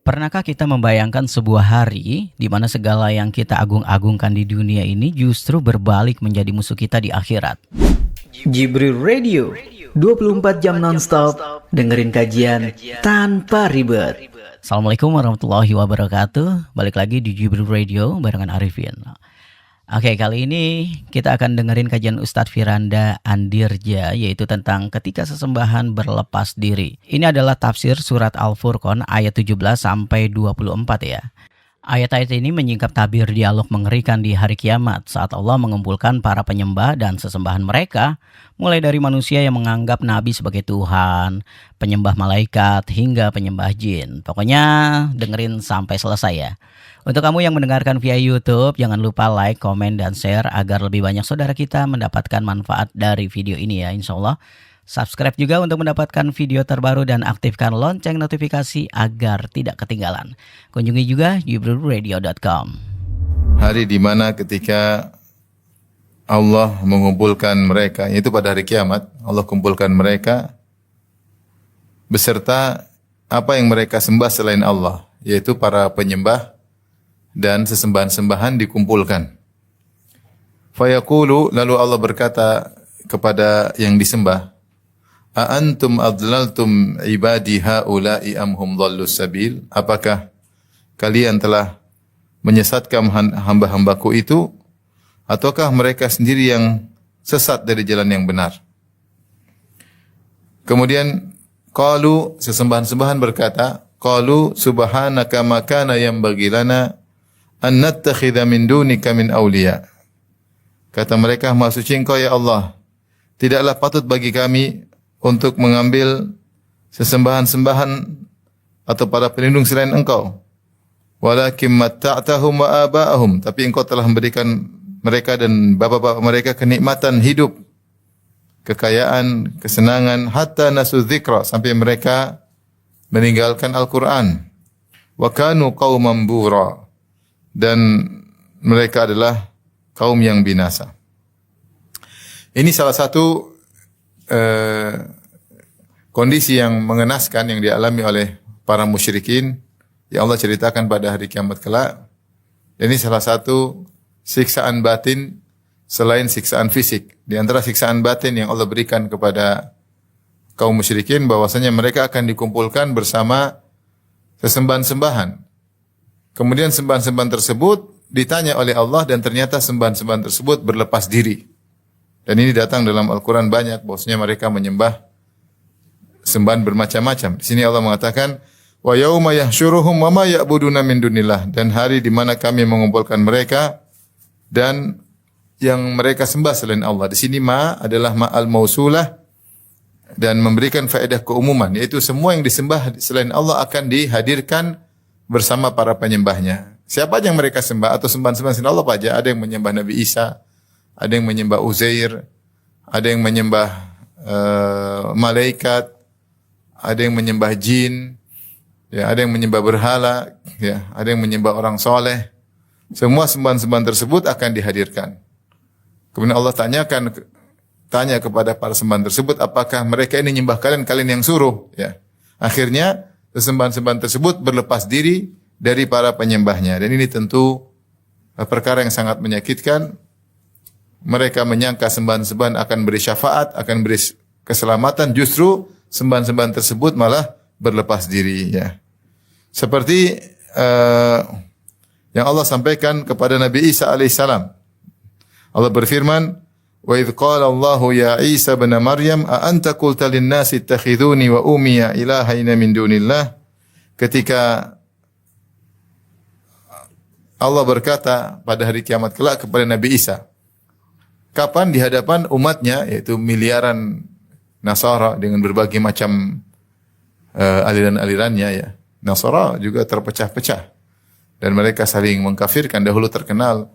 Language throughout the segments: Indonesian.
Pernahkah kita membayangkan sebuah hari di mana segala yang kita agung-agungkan di dunia ini justru berbalik menjadi musuh kita di akhirat? Jibril Radio, 24 jam nonstop, dengerin kajian tanpa ribet. Assalamualaikum warahmatullahi wabarakatuh. Balik lagi di Jibril Radio barengan Arifin. Oke, kali ini kita akan dengerin kajian Ustadz Firanda Andirja, yaitu tentang ketika sesembahan berlepas diri. Ini adalah tafsir surat Al-Furqan ayat 17 sampai 24 ya. Ayat-ayat ini menyingkap tabir dialog mengerikan di hari kiamat saat Allah mengumpulkan para penyembah dan sesembahan mereka, mulai dari manusia yang menganggap Nabi sebagai Tuhan, penyembah malaikat, hingga penyembah jin. Pokoknya dengerin sampai selesai ya. Untuk kamu yang mendengarkan via YouTube, jangan lupa like, komen, dan share agar lebih banyak saudara kita mendapatkan manfaat dari video ini ya, insya Allah. Subscribe juga untuk mendapatkan video terbaru dan aktifkan lonceng notifikasi agar tidak ketinggalan. Kunjungi juga jibrilradio.com. Hari di mana ketika Allah mengumpulkan mereka, yaitu pada hari kiamat, Allah kumpulkan mereka beserta apa yang mereka sembah selain Allah, yaitu para penyembah dan sesembahan-sembahan dikumpulkan. Fayaqulu, lalu Allah berkata kepada yang disembah, A antum adlaltum ibadi haula'i am hum dhallus sabil? Apakah kalian telah menyesatkan hamba-hambaku itu ataukah mereka sendiri yang sesat dari jalan yang benar? Kemudian qalu, sesembahan-sembahan berkata, qalu subhanaka ma kana yanbaghi lana an nattakhidha min dunika min awliya. Kata mereka, Maha suci Engkau ya Allah, tidaklah patut bagi kami untuk mengambil sesembahan-sembahan atau para pelindung selain Engkau. Walakin matta'tahum wa aba'ahum, tapi Engkau telah memberikan mereka dan bapa-bapa mereka kenikmatan hidup, kekayaan, kesenangan, hatta nasu dzikra, sampai mereka meninggalkan Al-Quran. Wa kanu qauman bura, dan mereka adalah kaum yang binasa. Ini salah satu kondisi yang mengenaskan yang dialami oleh para musyrikin yang Allah ceritakan pada hari kiamat kelak. Ini salah satu siksaan batin selain siksaan fisik. Di antara siksaan batin yang Allah berikan kepada kaum musyrikin bahwasanya mereka akan dikumpulkan bersama sesembahan-sembahan. Kemudian sembahan-sembahan tersebut ditanya oleh Allah dan ternyata sembahan-sembahan tersebut berlepas diri. Dan ini datang dalam Al-Quran banyak, bahwasanya mereka menyembah sembahan bermacam-macam. Di sini Allah mengatakan, wa yauma yahsyuruhum wa ma ya'buduna min dunillah, dan hari di mana kami mengumpulkan mereka dan yang mereka sembah selain Allah. Di sini ma adalah ma'al mausulah dan memberikan faedah keumuman, yaitu semua yang disembah selain Allah akan dihadirkan bersama para penyembahnya. Siapa yang mereka sembah atau sembahan-sembahan selain Allah apa aja? Ada yang menyembah Nabi Isa, ada yang menyembah Uzair, ada yang menyembah malaikat, ada yang menyembah jin, ya, ada yang menyembah berhala, ya, ada yang menyembah orang soleh. Semua sembahan-sembahan tersebut akan dihadirkan. Kemudian Allah tanya kepada para sembahan tersebut, apakah mereka ini menyembah kalian yang suruh? Ya. Akhirnya sembahan-sembahan tersebut berlepas diri dari para penyembahnya. Dan ini tentu perkara yang sangat menyakitkan. Mereka menyangka sembahan-sembahan akan beri syafaat, akan beri keselamatan, justru sembahan-sembahan tersebut malah berlepas diri. Ya. Seperti yang Allah sampaikan kepada Nabi Isa alaihissalam. Allah berfirman, wa idh qala Allahu ya Isa ibn Maryam a anta qulta lin-nasi ittakhiduni wa ummiya ilahaina min dunillah. Ketika Allah berkata pada hari kiamat kelak kepada Nabi Isa, kapan di hadapan umatnya, yaitu miliaran Nasara dengan berbagai macam aliran-alirannya, ya. Nasara juga terpecah-pecah dan mereka saling mengkafirkan. Dahulu terkenal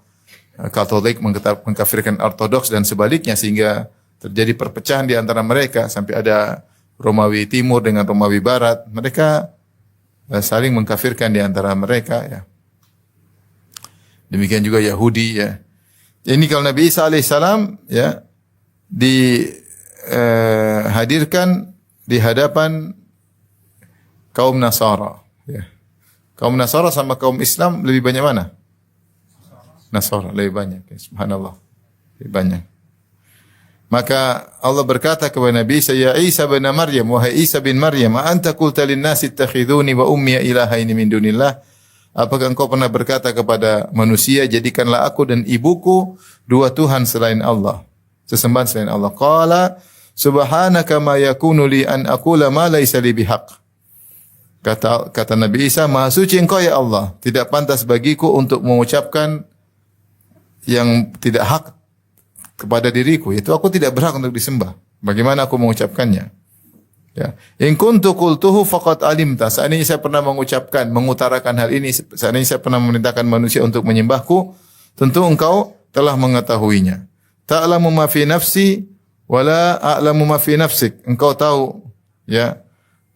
Katolik mengkafirkan Ortodoks dan sebaliknya, sehingga terjadi perpecahan di antara mereka sampai ada Romawi Timur dengan Romawi Barat. Mereka saling mengkafirkan di antara mereka, ya. Demikian juga Yahudi, ya. Ini kalau Nabi Isa alaihissalam, ya, dihadirkan di hadapan kaum Nasara, ya. Kaum Nasara sama kaum Islam lebih banyak mana? Nasara lebih banyak. Subhanallah. Lebih banyak. Maka Allah berkata kepada Nabi Isa, "Ya Isa bin Maryam, wahai Isa bin Maryam, anta qulta lin-nasi ittakhiduni wa ummi ilahaini min dunillah?" Apakah engkau pernah berkata kepada manusia, jadikanlah aku dan ibuku dua Tuhan selain Allah, sesembahan selain Allah? Qala subhanaka ma yakunu li an aqula ma laysa li bihaq. Kata Nabi Isa, maha suci engkau ya Allah, tidak pantas bagiku untuk mengucapkan yang tidak hak kepada diriku, yaitu aku tidak berhak untuk disembah. Bagaimana aku mengucapkannya? Ya. In kuntu qultuhu faqad alimta. Seandainya saya pernah mengucapkan, mengutarakan hal ini, seandainya saya pernah memerintahkan manusia untuk menyembahku, tentu engkau telah mengetahuinya. Ta'lamu ma fi nafsi wala a'lamu ma fi nafsik. Engkau tahu ya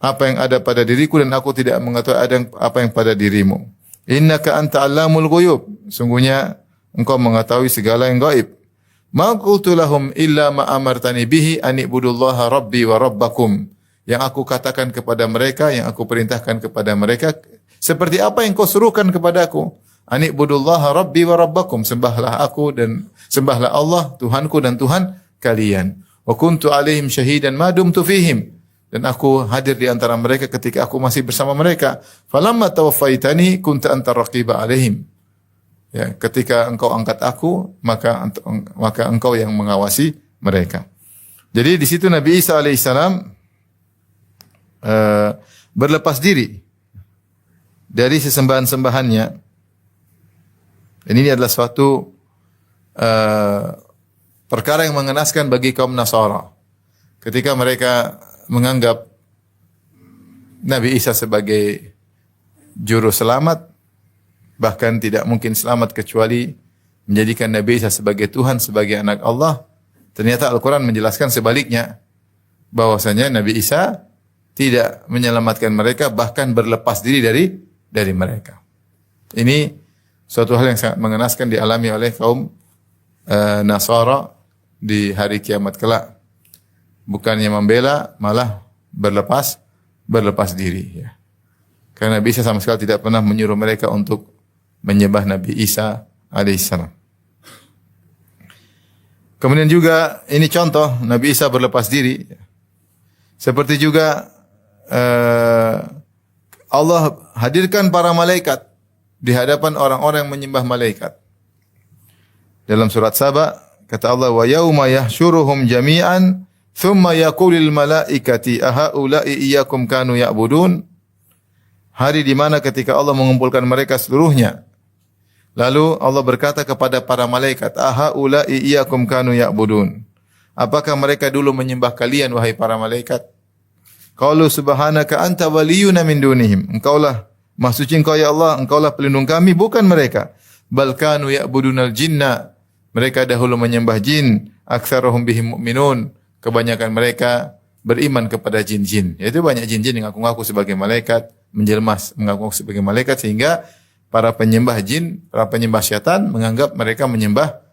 apa yang ada pada diriku dan aku tidak mengetahui apa yang pada dirimu. Innaka anta 'allamul ghuyub. Sungguhnya engkau mengetahui segala yang gaib. Ma qultu lahum illa ma amartani bihi an ibudullaha rabbi wa rabbakum. Yang aku katakan kepada mereka, yang aku perintahkan kepada mereka, seperti apa yang kau suruhkan kepadaku. An ibudullaha rabbi wa rabbakum. Sembahlah aku dan sembahlah Allah, Tuhanku dan Tuhan kalian. Wa kuntu alaihim syahidan ma dumtu fihim. Dan aku hadir di antara mereka ketika aku masih bersama mereka. Falamma tawaffaitani kunta anta raqiba alaihim. Ya, ketika engkau angkat aku, maka engkau yang mengawasi mereka. Jadi di situ Nabi Isa alaihissalam berlepas diri dari sesembahan-sembahannya. Dan ini adalah suatu perkara yang mengenaskan bagi kaum Nasara. Ketika mereka menganggap Nabi Isa sebagai juru selamat, bahkan tidak mungkin selamat kecuali menjadikan Nabi Isa sebagai Tuhan, sebagai anak Allah. Ternyata Al-Quran menjelaskan sebaliknya, bahwasanya Nabi Isa tidak menyelamatkan mereka, bahkan berlepas diri dari mereka. Ini suatu hal yang sangat mengenaskan dialami oleh kaum Nasara di hari kiamat kelak. Bukannya membela, malah berlepas diri. Ya. Karena Nabi Isa sama sekali tidak pernah menyuruh mereka untuk menyembah Nabi Isa alaihissalam. Kemudian juga ini contoh Nabi Isa berlepas diri. Seperti juga Allah hadirkan para malaikat di hadapan orang-orang yang menyembah malaikat. Dalam surat Saba kata Allah, wa yauma yahsyuruhum jami'an thumma yaqulul malaikati ahaula'i iyyakum kanu ya'budun. Hari di mana ketika Allah mengumpulkan mereka seluruhnya, lalu Allah berkata kepada para malaikat, ahaula'i iyyakum kanu ya'budun. Apakah mereka dulu menyembah kalian wahai para malaikat? Qalu subhanaka anta waliyuna min dunihim. Engkaulah maha suci engkau ya Allah, engkaulah pelindung kami, bukan mereka. Bal kanu ya'budunal jinna. Mereka dahulu menyembah jin, aktsaruhum bihim mu'minun. Kebanyakan mereka beriman kepada jin-jin. Yaitu banyak jin-jin yang ngaku-ngaku sebagai malaikat, menjelma mengaku sebagai malaikat, sehingga para penyembah jin, para penyembah syaitan menganggap mereka menyembah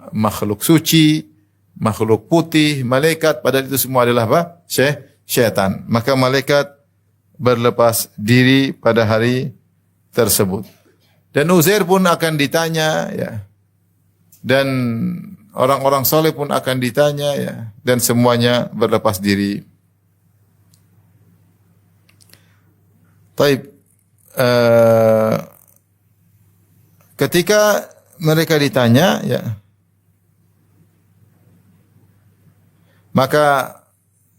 makhluk suci, makhluk putih, malaikat, padahal itu semua adalah apa? Syaitan. Maka malaikat berlepas diri pada hari tersebut. Dan Uzair pun akan ditanya, ya. Dan orang-orang soleh pun akan ditanya, ya. Dan semuanya berlepas diri. Taib. Ketika mereka ditanya, ya, maka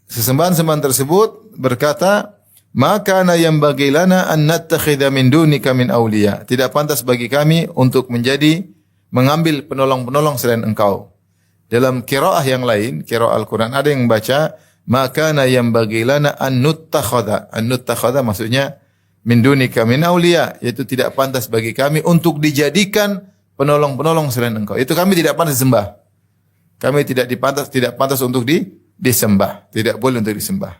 sesembahan-sembahan tersebut berkata, maka yang bagi lana an nattakhidha min dunika min awliya. Tidak pantas bagi kami untuk mengambil penolong-penolong selain engkau. Dalam qiraah yang lain, qiraah Al-Quran, ada yang membaca, maka yang bagi lana an nuttakhadha. An nuttakhadha maksudnya min dunika min awliya, yaitu tidak pantas bagi kami untuk dijadikan penolong-penolong selain engkau. Itu kami tidak pantas disembah. Kami tidak pantas untuk disembah, tidak boleh untuk disembah.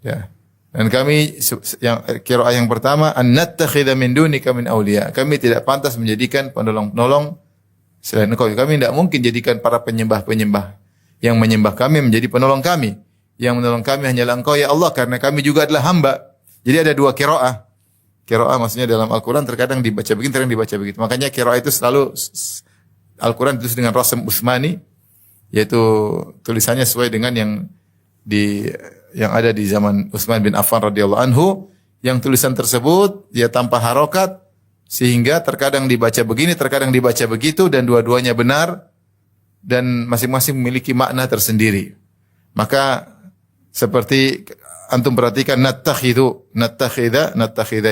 Ya. Dan kami yang qiraah yang pertama, an nattakhidha min dunika min awliya. Kami tidak pantas menjadikan penolong-penolong selain engkau. Kami tidak mungkin jadikan para penyembah-penyembah yang menyembah kami menjadi penolong kami. Yang menolong kami hanyalah engkau ya Allah, karena kami juga adalah hamba. Jadi ada dua qiraah. Qiraah maksudnya dalam Al-Quran terkadang dibaca begini, terkadang dibaca begitu. Makanya qiraah itu selalu Al-Quran ditulis dengan rasm Utsmani, yaitu tulisannya sesuai dengan yang ada di zaman Utsman bin Affan radhiyallahu anhu, yang tulisan tersebut dia tanpa harokat sehingga terkadang dibaca begini, terkadang dibaca begitu, dan dua-duanya benar dan masing-masing memiliki makna tersendiri. Maka seperti antum perhatikan nattakhidha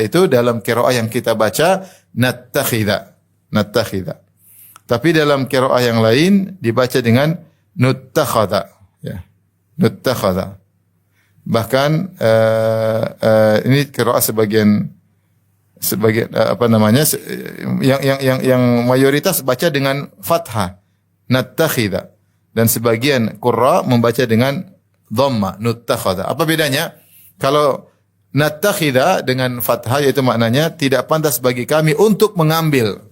itu dalam qiraah yang kita baca nattakhidha. Tapi dalam qiraah yang lain dibaca dengan nuttakhadha, ya. Nuttakhadha. Bahkan ini qiraah sebagian yang mayoritas baca dengan fathah nattakhidha, dan sebagian qurra membaca dengan dhamma nuttakhadha. Apa bedanya? Kalau nattakhidha dengan fathah yaitu maknanya tidak pantas bagi kami untuk mengambil.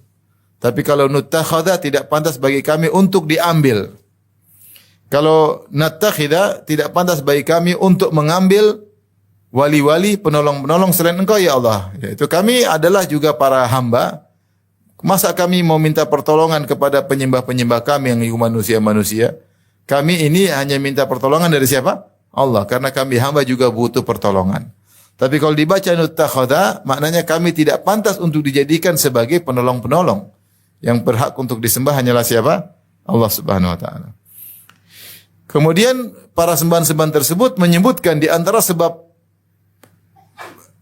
Tapi kalau nuttakhadha tidak pantas bagi kami untuk diambil. Kalau nattakhidha tidak pantas bagi kami untuk mengambil wali-wali, penolong-penolong selain Engkau ya Allah. Yaitu kami adalah juga para hamba. Masa kami mau minta pertolongan kepada penyembah-penyembah kami yang manusia-manusia? Kami ini hanya minta pertolongan dari siapa? Allah. Karena kami hamba juga butuh pertolongan. Tapi kalau dibaca nuttakhadha, maknanya kami tidak pantas untuk dijadikan sebagai penolong-penolong. Yang berhak untuk disembah hanyalah siapa? Allah Subhanahu wa taala. Kemudian para sembahan-sembahan tersebut menyebutkan di antara sebab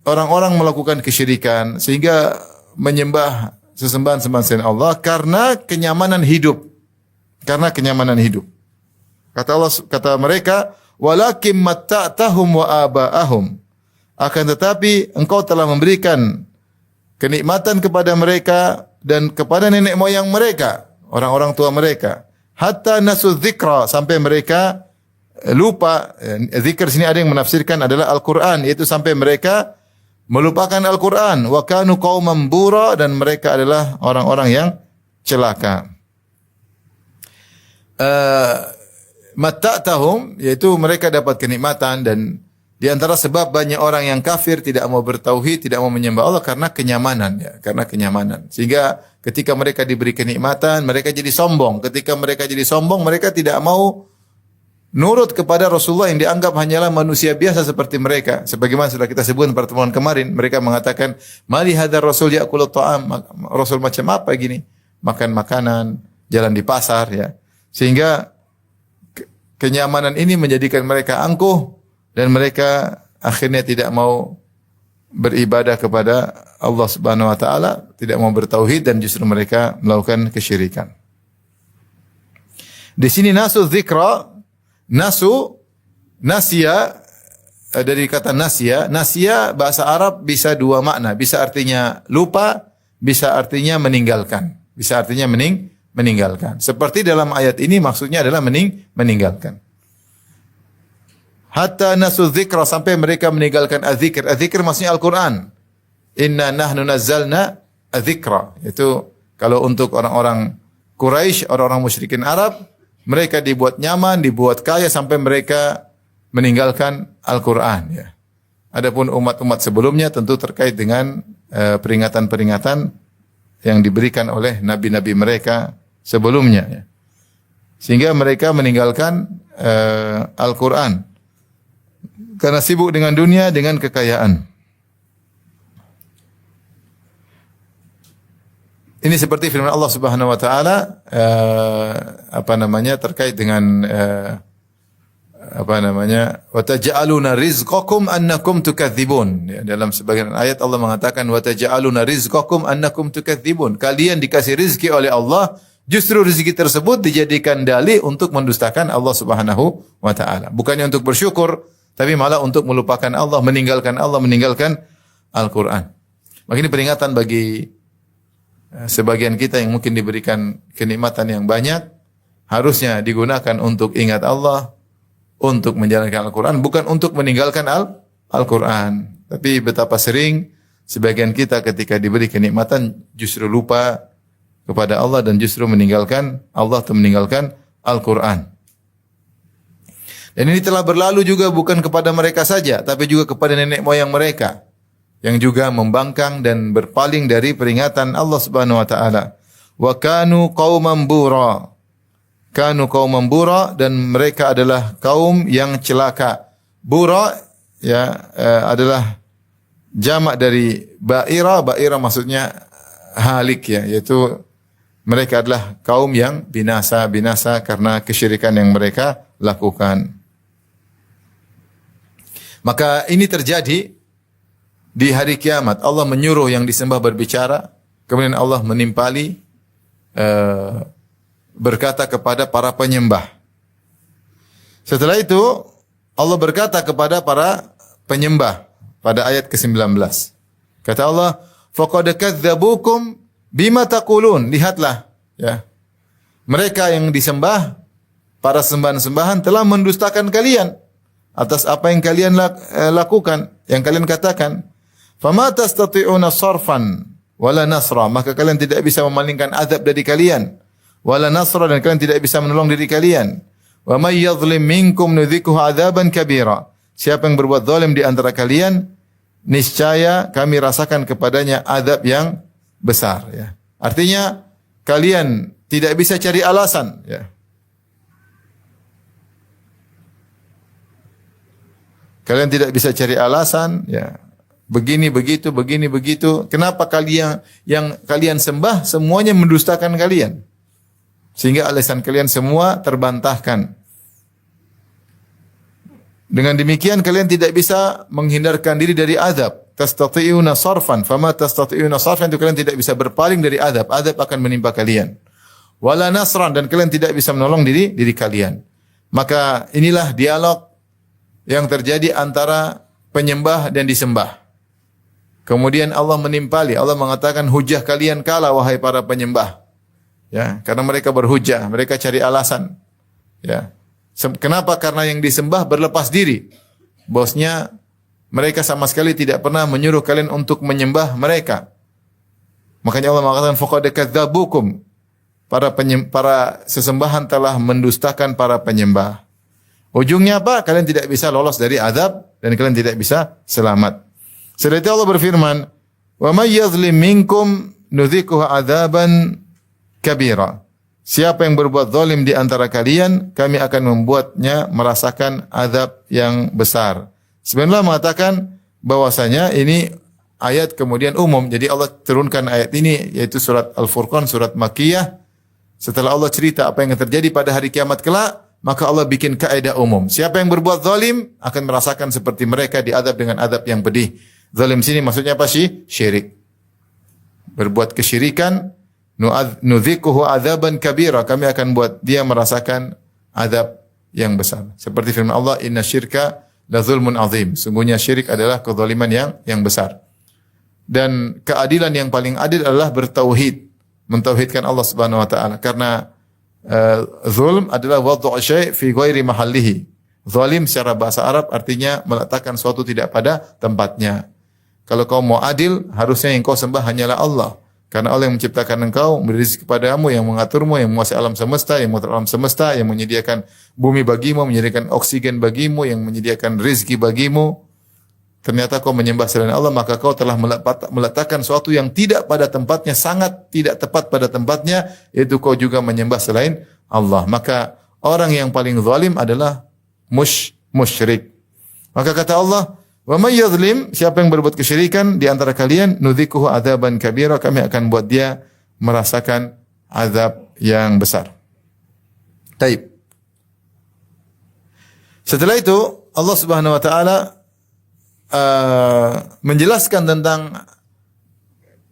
orang-orang melakukan kesyirikan sehingga menyembah sesembahan-sembahan selain Allah karena kenyamanan hidup. Karena kenyamanan hidup. Kata mereka, walakin matta'tahum wa aba'ahum. Akan tetapi engkau telah memberikan kenikmatan kepada mereka dan kepada nenek moyang mereka, orang-orang tua mereka. Hatta nasu dzikra, sampai mereka lupa. Zikr sini ada yang menafsirkan adalah Al-Quran, yaitu sampai mereka melupakan Al-Quran. Wa kanu qauman bura, dan mereka adalah orang-orang yang celaka. Matta'tahum, yaitu mereka dapat kenikmatan, dan di antara sebab banyak orang yang kafir tidak mau bertauhid, tidak mau menyembah Allah karena kenyamanan, ya, karena kenyamanan. Sehingga ketika mereka diberi kenikmatan, mereka jadi sombong. Ketika mereka jadi sombong, mereka tidak mau nurut kepada Rasulullah yang dianggap hanyalah manusia biasa seperti mereka. Sebagaimana sudah kita sebutkan pertemuan kemarin, mereka mengatakan, "Mali hadzal rasul ya'kulu ta'am?" Rasul macam apa gini? Makan makanan, jalan di pasar, ya. Sehingga kenyamanan ini menjadikan mereka angkuh, dan mereka akhirnya tidak mau beribadah kepada Allah Subhanahu wa taala, tidak mau bertauhid, dan justru mereka melakukan kesyirikan. Di sini nasu dzikra, nasya dari kata nasya bahasa Arab bisa dua makna, bisa artinya lupa, bisa artinya meninggalkan. Bisa artinya meninggalkan. Seperti dalam ayat ini maksudnya adalah meninggalkan. Hatta nasu dzikra, sampai mereka meninggalkan az-zikr. Az-zikr maksudnya Al-Quran. Inna nahnu nazzalna az-zikra. Itu kalau untuk orang-orang Quraisy, orang-orang musyrikin Arab, mereka dibuat nyaman, dibuat kaya sampai mereka meninggalkan Al-Quran. Ya. Adapun umat-umat sebelumnya tentu terkait dengan peringatan-peringatan yang diberikan oleh nabi-nabi mereka sebelumnya. Ya. Sehingga mereka meninggalkan Al-Quran. Karena sibuk dengan dunia, dengan kekayaan. Ini seperti firman Allah Subhanahu wa taala terkait dengan wa taj'aluna rizqakum annakum tukadzibun. Ya, dalam sebagian ayat Allah mengatakan wa taj'aluna rizqakum annakum tukadzibun. Kalian dikasih rezeki oleh Allah, justru rezeki tersebut dijadikan dalih untuk mendustakan Allah Subhanahu wa taala. Bukannya untuk bersyukur, tapi malah untuk melupakan Allah, meninggalkan Al-Quran. Maka ini peringatan bagi sebagian kita yang mungkin diberikan kenikmatan yang banyak, harusnya digunakan untuk ingat Allah, untuk menjalankan Al-Quran, bukan untuk meninggalkan Al-Quran. Tapi betapa sering sebagian kita ketika diberi kenikmatan justru lupa kepada Allah dan justru meninggalkan Allah atau meninggalkan Al-Quran. Dan ini telah berlalu juga bukan kepada mereka saja, tapi juga kepada nenek moyang mereka. yang juga membangkang dan berpaling dari peringatan Allah Subhanahu wa taala. Wa kanu qauman bura. Kanu qauman bura, dan mereka adalah kaum yang celaka. Bura adalah jamak dari ba'ira. Ba'ira maksudnya halik yaitu mereka adalah kaum yang binasa karena kesyirikan yang mereka lakukan. Maka ini terjadi di hari kiamat. Allah menyuruh yang disembah berbicara, kemudian Allah menimpali berkata kepada para penyembah. Setelah itu Allah berkata kepada para penyembah pada ayat ke-19. Kata Allah, faqad kadzdzabukum bima taqulun. Lihatlah mereka yang disembah, para sembahan-sembahan telah mendustakan kalian atas apa yang kalian lakukan, yang kalian katakan. Fama tastati'una sarfan wala nasra, maka kalian tidak bisa memalingkan azab dari kalian. Wala nasra, dan kalian tidak bisa menolong diri kalian. Wa may yadhlim minkum nudhikuhu adzaban kabira. Siapa yang berbuat zalim di antara kalian, niscaya kami rasakan kepadanya azab yang besar. Artinya kalian tidak bisa cari alasan. Kalian tidak bisa cari alasan. Begini begitu. Kenapa kalian yang kalian sembah semuanya mendustakan kalian? Sehingga alasan kalian semua terbantahkan. Dengan demikian kalian tidak bisa menghindarkan diri dari azab. Tastati'una sarfan, fama tastati'una sarfan, itu kalian tidak bisa berpaling dari azab. Azab akan menimpa kalian. Wala nasran, dan kalian tidak bisa menolong diri kalian. Maka inilah dialog yang terjadi antara penyembah dan disembah. Kemudian Allah menimpali, Allah mengatakan hujah kalian kalah wahai para penyembah. Karena mereka berhujah, mereka cari alasan. Kenapa? Karena yang disembah berlepas diri. Bosnya mereka sama sekali tidak pernah menyuruh kalian untuk menyembah mereka. Makanya Allah mengatakan faqad kadzdzabukum. Para sesembahan telah mendustakan para penyembah. Ujungnya apa? Kalian tidak bisa lolos dari azab dan kalian tidak bisa selamat. Setelah itu Allah berfirman, "Wa may yadhlim minkum nudzikuhu adzaban kabira." Siapa yang berbuat zalim di antara kalian, kami akan membuatnya merasakan azab yang besar. Sebenarnya mengatakan bahwasanya ini ayat kemudian umum. Jadi Allah turunkan ayat ini, yaitu surat Al-Furqan, surat Makkiyah. Setelah Allah cerita apa yang terjadi pada hari kiamat kelak, maka Allah bikin kaidah umum. Siapa yang berbuat zalim akan merasakan seperti mereka diadab dengan adab yang pedih. Zalim sini maksudnya apa sih? Syirik. Berbuat kesyirikan, nudzikuhu adzaban kabira, kami akan buat dia merasakan adab yang besar. Seperti firman Allah, inna syirka la zulmun azim. Sungguhnya syirik adalah kezaliman yang besar. Dan keadilan yang paling adil adalah bertauhid, mentauhidkan Allah Subhanahu wa taala. Karena zulm adalah wad'u syai' fi ghairi mahallihi. Zalim secara bahasa Arab artinya meletakkan suatu tidak pada tempatnya. Kalau kau mau adil, harusnya yang kau sembah hanyalah Allah. Karena Allah yang menciptakan engkau, memberi rezeki kepadamu, yang mengaturmu, yang menguasai alam semesta, yang mengatur alam semesta, yang menyediakan bumi bagimu, menyediakan oksigen bagimu, yang menyediakan rezeki bagimu. Ternyata kau menyembah selain Allah, maka kau telah meletakkan sesuatu yang tidak pada tempatnya, sangat tidak tepat pada tempatnya, yaitu kau juga menyembah selain Allah. Maka orang yang paling zalim adalah musyrik. Maka kata Allah, wa may yadhlim, siapa yang berbuat kesyirikan di antara kalian, nudzikuhu adzaban kabira, kami akan buat dia merasakan azab yang besar. Taib. Setelah itu Allah Subhanahu wa taala menjelaskan tentang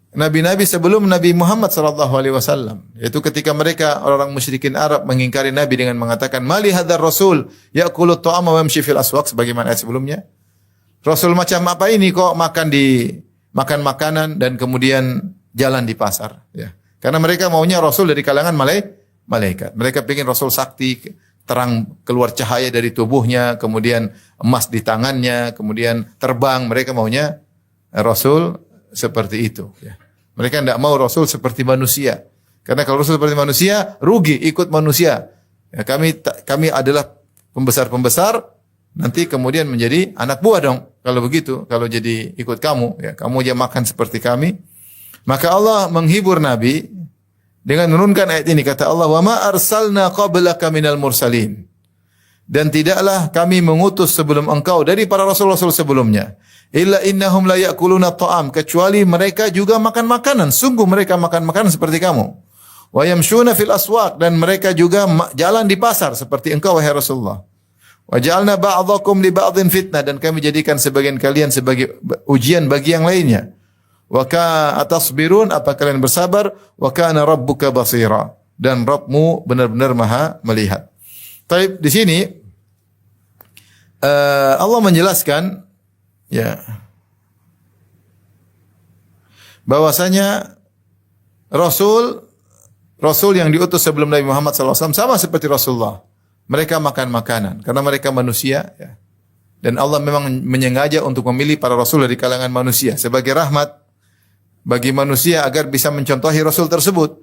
nabi-nabi sebelum Nabi Muhammad sallallahu alaihi wasallam, yaitu ketika mereka orang musyrikin Arab mengingkari nabi dengan mengatakan mali hadzal rasul ya'kulu at-ta'ama wa yamshi fil aswaq, sebagaimana ayat sebelumnya. Rasul macam apa ini kok makan makanan dan kemudian jalan di pasar, ya. Karena mereka maunya rasul dari kalangan malaikat. Mereka ingin rasul sakti, terang keluar cahaya dari tubuhnya, kemudian emas di tangannya, kemudian terbang. Mereka maunya rasul seperti itu, ya. Mereka tidak mau rasul seperti manusia. Karena kalau rasul seperti manusia, rugi ikut manusia. Ya, kami adalah pembesar-pembesar, nanti kemudian menjadi anak buah dong. kalau begitu, kalau jadi ikut kamu, ya kamu aja makan seperti kami. Maka Allah menghibur Nabi dengan menurunkan ayat ini, kata Allah, "Wa ma arsalna qablaka minal mursalin." Dan tidaklah kami mengutus sebelum engkau dari para rasul-rasul sebelumnya, illa innahum la ya'kuluna ta'am, kecuali mereka juga makan makanan. Sungguh mereka makan makanan seperti kamu. Wa yamshuna fil aswaq, dan mereka juga jalan di pasar seperti engkau wahai Rasulullah. Wa ja'alna ba'dhakum li ba'dhin fitnah, dan kami jadikan sebagian kalian sebagai ujian bagi yang lainnya. Wa ka atasbirun, apa kalian bersabar? Wa kana rabbuka basira, dan Rabbmu benar-benar maha melihat. Taib, di sini Allah menjelaskan ya bahwasanya Rasul yang diutus sebelum Nabi Muhammad SAW sama seperti Rasulullah. Mereka makan makanan karena mereka manusia, ya. Dan Allah memang menyengaja untuk memilih para Rasul dari kalangan manusia sebagai rahmat bagi manusia agar bisa mencontohi Rasul tersebut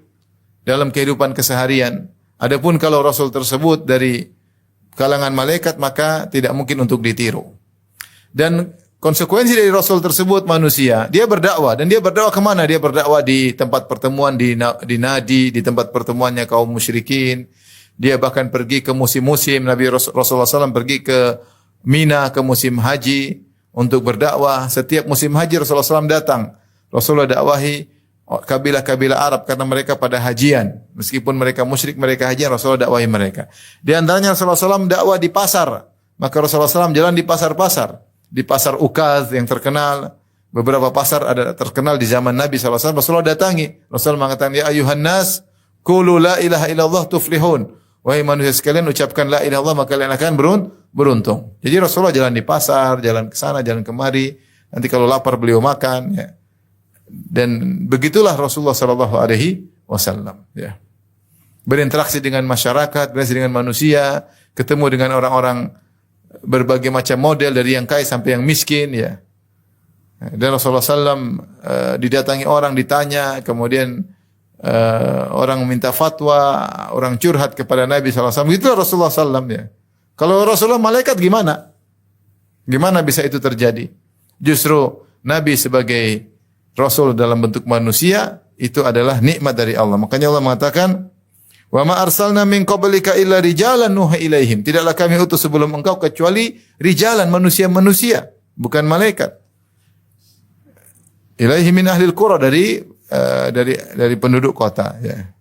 dalam kehidupan keseharian. Adapun kalau Rasul tersebut dari kalangan malaikat, maka tidak mungkin untuk ditiru. Dan konsekuensi dari Rasul tersebut manusia, dia berdakwah, dan dia berdakwah kemana? Dia berdakwah di tempat pertemuan di nadi, di tempat pertemuannya kaum musyrikin. Dia bahkan pergi ke musim-musim. Rasulullah SAW pergi ke Mina, ke musim haji untuk berdakwah. Setiap musim haji Rasulullah SAW datang. Rasulullah dakwahi kabilah-kabilah Arab karena mereka pada hajian. Meskipun mereka musyrik, mereka hajian, Rasulullah dakwahi mereka. Di antaranya Rasulullah SAW dakwah di pasar. Maka Rasulullah SAW jalan di pasar-pasar. Di pasar Ukaz yang terkenal. Beberapa pasar ada terkenal di zaman Nabi SAW. Rasulullah datangi. Rasulullah mengatakan, "Ya ayuhan nas, qulu la ilaha illallah tuflihun." Wahai manusia sekalian, ucapkan la ilaha illallah, maka kalian akan beruntung. Jadi Rasulullah jalan di pasar, jalan ke sana, jalan kemari. Nanti kalau lapar beliau makan, ya. Dan begitulah Rasulullah sallallahu alaihi wasallam, ya. Berinteraksi dengan masyarakat, berinteraksi dengan manusia, ketemu dengan orang-orang berbagai macam model dari yang kaya sampai yang miskin, ya. Dan Rasulullah sallam didatangi orang, ditanya, kemudian orang minta fatwa, orang curhat kepada Nabi sallallahu alaihi wasallam. Itulah Rasulullah sallam, ya. Kalau Rasulullah malaikat gimana? Gimana bisa itu terjadi? Justru Nabi sebagai Rasul dalam bentuk manusia itu adalah nikmat dari Allah. Makanya Allah mengatakan, "Wa ma arsalna min qablika illa rijalan nuha ilaihim." Tidaklah kami utus sebelum engkau kecuali rijalan, manusia-manusia, bukan malaikat. Ilaihim min ahlil qura, dari penduduk kota, ya.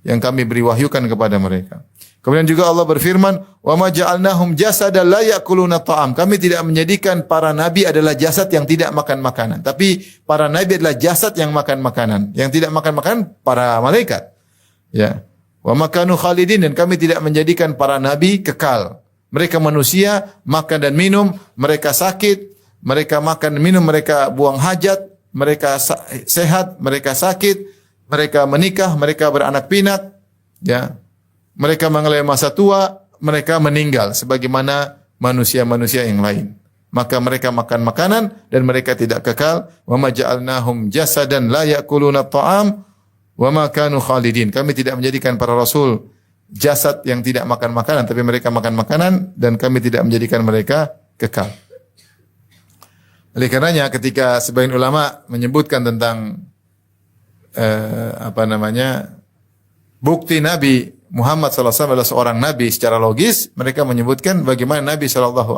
Yang kami beri wahyukan kepada mereka. Kemudian juga Allah berfirman, "Wa ma ja'alnahum jasadan la ya'kuluna ta'am." Kami tidak menjadikan para nabi adalah jasad yang tidak makan makanan, tapi para nabi adalah jasad yang makan makanan. Yang tidak makan makanan para malaikat. Ya. Wa ma kanu khalidin, dan kami tidak menjadikan para nabi kekal. Mereka manusia, makan dan minum, mereka sakit, mereka makan dan minum, mereka buang hajat, mereka sehat, mereka sakit, mereka menikah, mereka beranak pinak, ya. Mereka mengalami masa tua, mereka meninggal sebagaimana manusia-manusia yang lain. Maka mereka makan makanan dan mereka tidak kekal. Wa ma ja'alnahum jasadan la ya'kuluna ta'am wa ma kanu khalidin. Kami tidak menjadikan para rasul jasad yang tidak makan makanan, tapi mereka makan makanan, dan kami tidak menjadikan mereka kekal. Oleh karenanya ketika sebagian ulama menyebutkan tentang bukti Nabi Muhammad SAW adalah seorang Nabi secara logis, mereka menyebutkan bagaimana Nabi SAW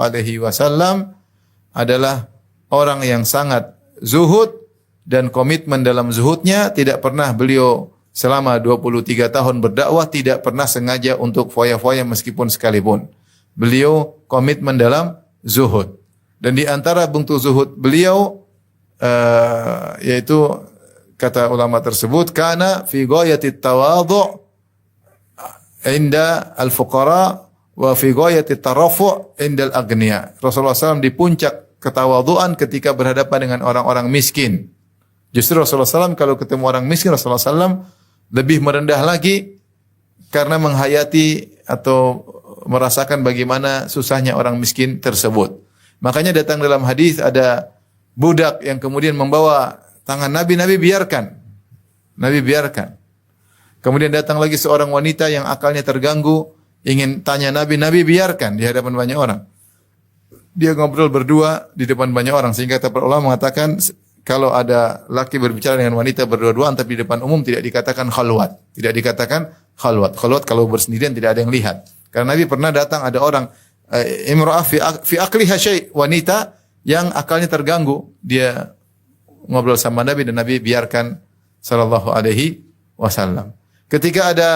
adalah orang yang sangat zuhud dan komitmen dalam zuhudnya. Tidak pernah beliau selama 23 tahun berdakwah tidak pernah sengaja untuk foya-foya meskipun sekalipun. Beliau komitmen dalam zuhud. Dan di antara bentuk zuhud beliau yaitu kata ulama tersebut, kana fi ghayatit tawadhu' inda al-fuqara wa fi ghayati tarafu' inda al-aghniya. Rasulullah SAW di puncak ketawaduan ketika berhadapan dengan orang-orang miskin. Justru Rasulullah SAW kalau ketemu orang miskin, Rasulullah SAW lebih merendah lagi karena menghayati atau merasakan bagaimana susahnya orang miskin tersebut. Makanya datang dalam hadis ada budak yang kemudian membawa tangan Nabi, Nabi biarkan. Nabi biarkan. Kemudian datang lagi seorang wanita yang akalnya terganggu, ingin tanya Nabi, Nabi biarkan di hadapan banyak orang. dia ngobrol berdua di depan banyak orang, sehingga para ulama mengatakan kalau ada laki berbicara dengan wanita berdua-duaan tapi di depan umum tidak dikatakan khalwat. Tidak dikatakan khalwat. Khalwat kalau bersendirian tidak ada yang lihat. Karena Nabi pernah datang ada orang imra'ah fi aqliha syai', wanita yang akalnya terganggu. Dia ngobrol sama Nabi dan Nabi biarkan sallallahu alaihi wasallam. Ketika ada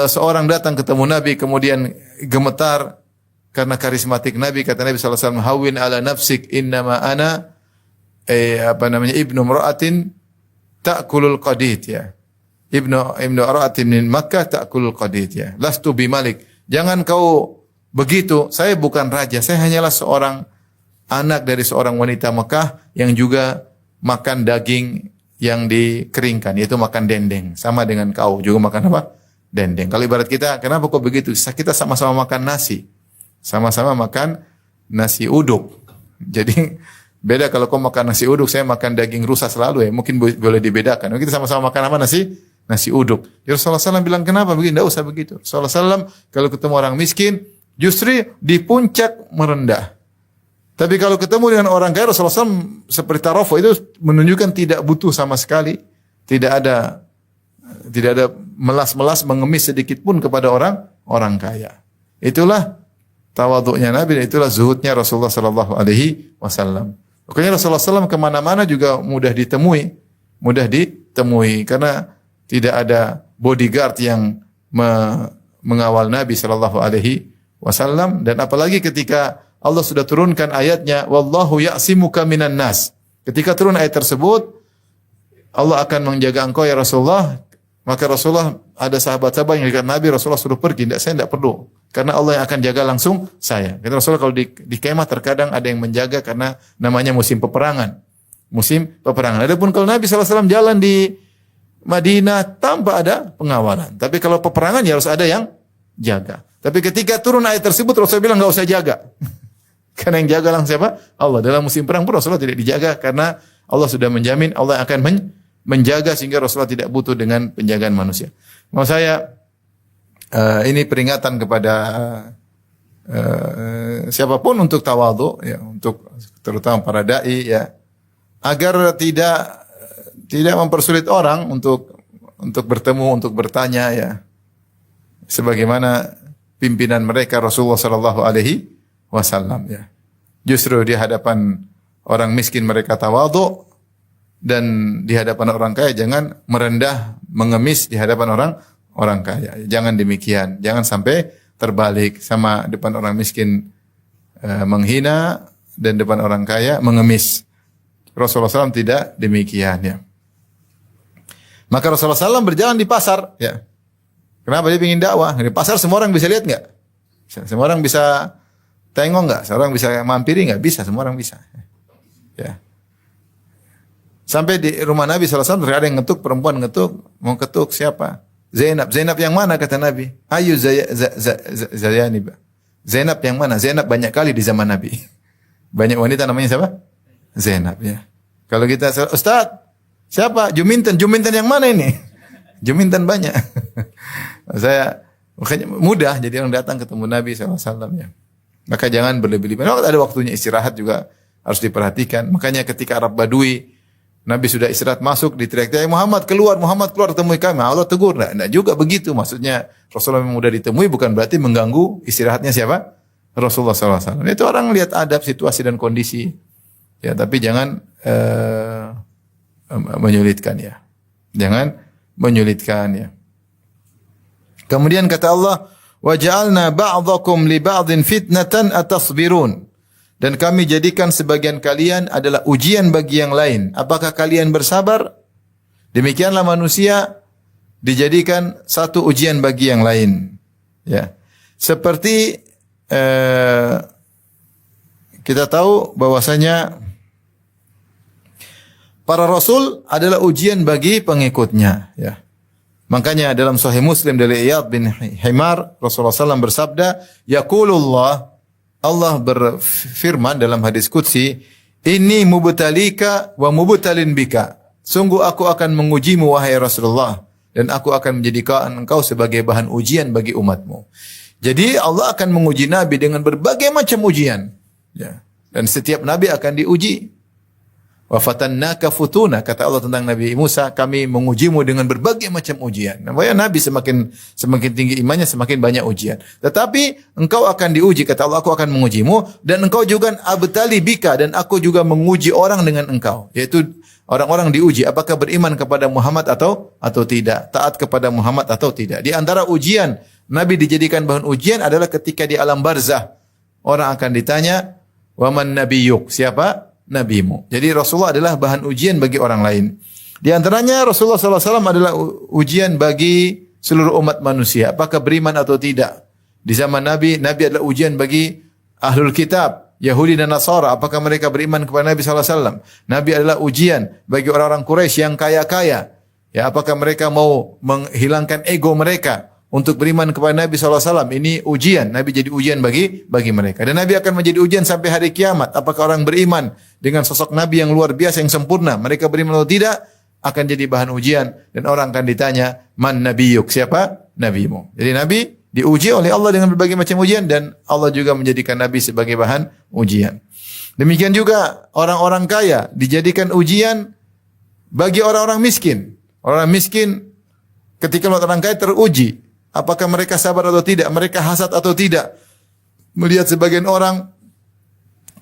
seorang datang ketemu Nabi kemudian gemetar karena karismatik Nabi, kata Nabi sallallahu alaihi wasallam, "Hawwin ala nafsik innama ana ibnu imra'atin ta'kulul qadid," ya. Ibnu imra'atin min Makkah ta'kulul qadid, ya. Lastu bimalik. Jangan kau begitu, saya bukan raja, saya hanyalah seorang anak dari seorang wanita Mekah yang juga makan daging yang dikeringkan, yaitu makan dendeng. Sama dengan kau juga makan apa? Dendeng. Kalau ibarat kita, kenapa kok begitu? Kita sama-sama makan nasi. Sama-sama makan nasi uduk. Jadi beda kalau kau makan nasi uduk, saya makan daging rusa selalu, ya. Mungkin boleh dibedakan. Kita sama-sama makan apa? Nasi uduk. Ya Rasulullah SAW bilang, kenapa begitu? Tidak usah begitu. Rasulullah SAW kalau ketemu orang miskin, justru di puncak merendah. Tapi kalau ketemu dengan orang kaya, Rasulullah SAW seperti tarafo itu menunjukkan tidak butuh sama sekali. Tidak ada melas-melas mengemis sedikit pun kepada orang kaya. Itulah tawaduknya Nabi dan itulah zuhudnya Rasulullah sallallahu alaihi wasallam. Makanya Rasulullah SAW kemana-mana juga mudah ditemui karena tidak ada bodyguard yang mengawal Nabi sallallahu alaihi wasallam, dan apalagi ketika Allah sudah turunkan ayatnya wallahu ya'simuka minan nas. Ketika turun ayat tersebut, Allah akan menjaga engkau ya Rasulullah. Maka Rasulullah ada sahabat-sahabat yang dekat Nabi, Rasulullah suruh pergi, saya tidak perlu. Karena Allah yang akan jaga langsung saya. Kata Rasulullah kalau di kemah terkadang ada yang menjaga karena namanya musim peperangan. Adapun kalau Nabi SAW jalan di Madinah tanpa ada pengawalan. Tapi kalau peperangan ya harus ada yang jaga. Tapi ketika turun ayat tersebut Rasulullah bilang enggak usah jaga. Karena yang jaga langsung siapa? Allah. Dalam musim perang pun Rasulullah tidak dijaga karena Allah sudah menjamin Allah akan menjaga sehingga Rasulullah tidak butuh dengan penjagaan manusia. Mau saya ini peringatan kepada siapapun untuk tawadhu, ya, untuk terutama para dai, ya, agar tidak mempersulit orang untuk bertemu, untuk bertanya, ya. Sebagaimana pimpinan mereka Rasulullah sallallahu alaihi wasallam, ya. Justru di hadapan orang miskin mereka tawadhu, dan di hadapan orang kaya jangan merendah, mengemis di hadapan orang kaya. Jangan demikian. Jangan sampai terbalik, sama depan orang miskin menghina dan depan orang kaya mengemis. Rasulullah SAW tidak demikian, ya. Maka Rasulullah SAW berjalan di pasar, ya. Kenapa dia ingin dakwah? Di pasar semua orang bisa lihat enggak? Semua orang bisa tengok enggak? Semua orang bisa mampiri enggak? Bisa, semua orang bisa. Ya. Sampai di rumah Nabi SAW ada yang ngetuk, perempuan ngetuk, mau ketuk siapa? Zainab. Zainab yang mana kata Nabi? Ayu Zayanib. Zainab yang mana? Zainab banyak kali di zaman Nabi. Banyak wanita namanya siapa? Zainab, ya. Kalau kita, Ustaz, siapa? Juminten. Juminten yang mana ini? Juminten banyak. Makanya mudah jadi orang datang ketemu Nabi SAW, ya. Maka jangan berlebih-lebihan. Ada waktunya istirahat juga harus diperhatikan. Makanya ketika Arab Badui Nabi sudah istirahat masuk, diteriak-teriak, Muhammad keluar, temui kami. Allah tegur. Tidak juga begitu. Maksudnya Rasulullah yang mudah ditemui bukan berarti mengganggu istirahatnya siapa? Rasulullah SAW. Itu orang lihat adab, situasi dan kondisi. Ya, tapi jangan menyulitkan, ya. Jangan menyulitkan, ya. Kemudian kata Allah, wa ja'alna ba'dakum li ba'din fitnatan atasbirun. Dan kami jadikan sebagian kalian adalah ujian bagi yang lain. Apakah kalian bersabar? Demikianlah manusia dijadikan satu ujian bagi yang lain. Ya, seperti kita tahu bahwasanya para rasul adalah ujian bagi pengikutnya. Ya, makanya dalam Sahih Muslim dari Iyad bin Himar Rasulullah SAW bersabda, Yaqulullah, Allah berfirman dalam hadis qudsi, "Inni mubtalika wa mubtalin bika." Sungguh aku akan mengujimu wahai Rasulullah dan aku akan menjadikan engkau sebagai bahan ujian bagi umatmu. Jadi Allah akan menguji Nabi dengan berbagai macam ujian. Ya. Dan setiap nabi akan diuji. Wa fatannaka futuna, kata Allah tentang Nabi Musa, kami mengujimu dengan berbagai macam ujian. Namanya nabi semakin tinggi imannya, semakin banyak ujian. Tetapi engkau akan diuji, kata Allah, aku akan mengujimu, dan engkau juga abtali bika, dan aku juga menguji orang dengan engkau. Yaitu orang-orang diuji apakah beriman kepada Muhammad atau tidak, taat kepada Muhammad atau tidak. Di antara ujian nabi dijadikan bahan ujian adalah ketika di alam barzah. Orang akan ditanya, "Waman nabiyyuk?" Siapa nabimu? Jadi Rasulullah adalah bahan ujian bagi orang lain. Di antaranya Rasulullah SAW adalah ujian bagi seluruh umat manusia. Apakah beriman atau tidak? Di zaman Nabi adalah ujian bagi ahlul kitab, Yahudi dan Nasara. Apakah mereka beriman kepada Nabi SAW? Nabi adalah ujian bagi orang-orang Quraisy yang kaya-kaya. Ya, apakah mereka mau menghilangkan ego mereka untuk beriman kepada Nabi SAW? Ini ujian. Nabi jadi ujian bagi mereka. Dan Nabi akan menjadi ujian sampai hari kiamat. Apakah orang beriman dengan sosok Nabi yang luar biasa, yang sempurna? Mereka beriman atau tidak? Akan jadi bahan ujian. Dan orang akan ditanya, man nabiyyuk? Siapa nabimu? Jadi Nabi diuji oleh Allah dengan berbagai macam ujian. Dan Allah juga menjadikan Nabi sebagai bahan ujian. Demikian juga orang-orang kaya dijadikan ujian bagi orang-orang miskin. Orang miskin ketika orang kaya teruji. Apakah mereka sabar atau tidak? Mereka hasad atau tidak? Melihat sebagian orang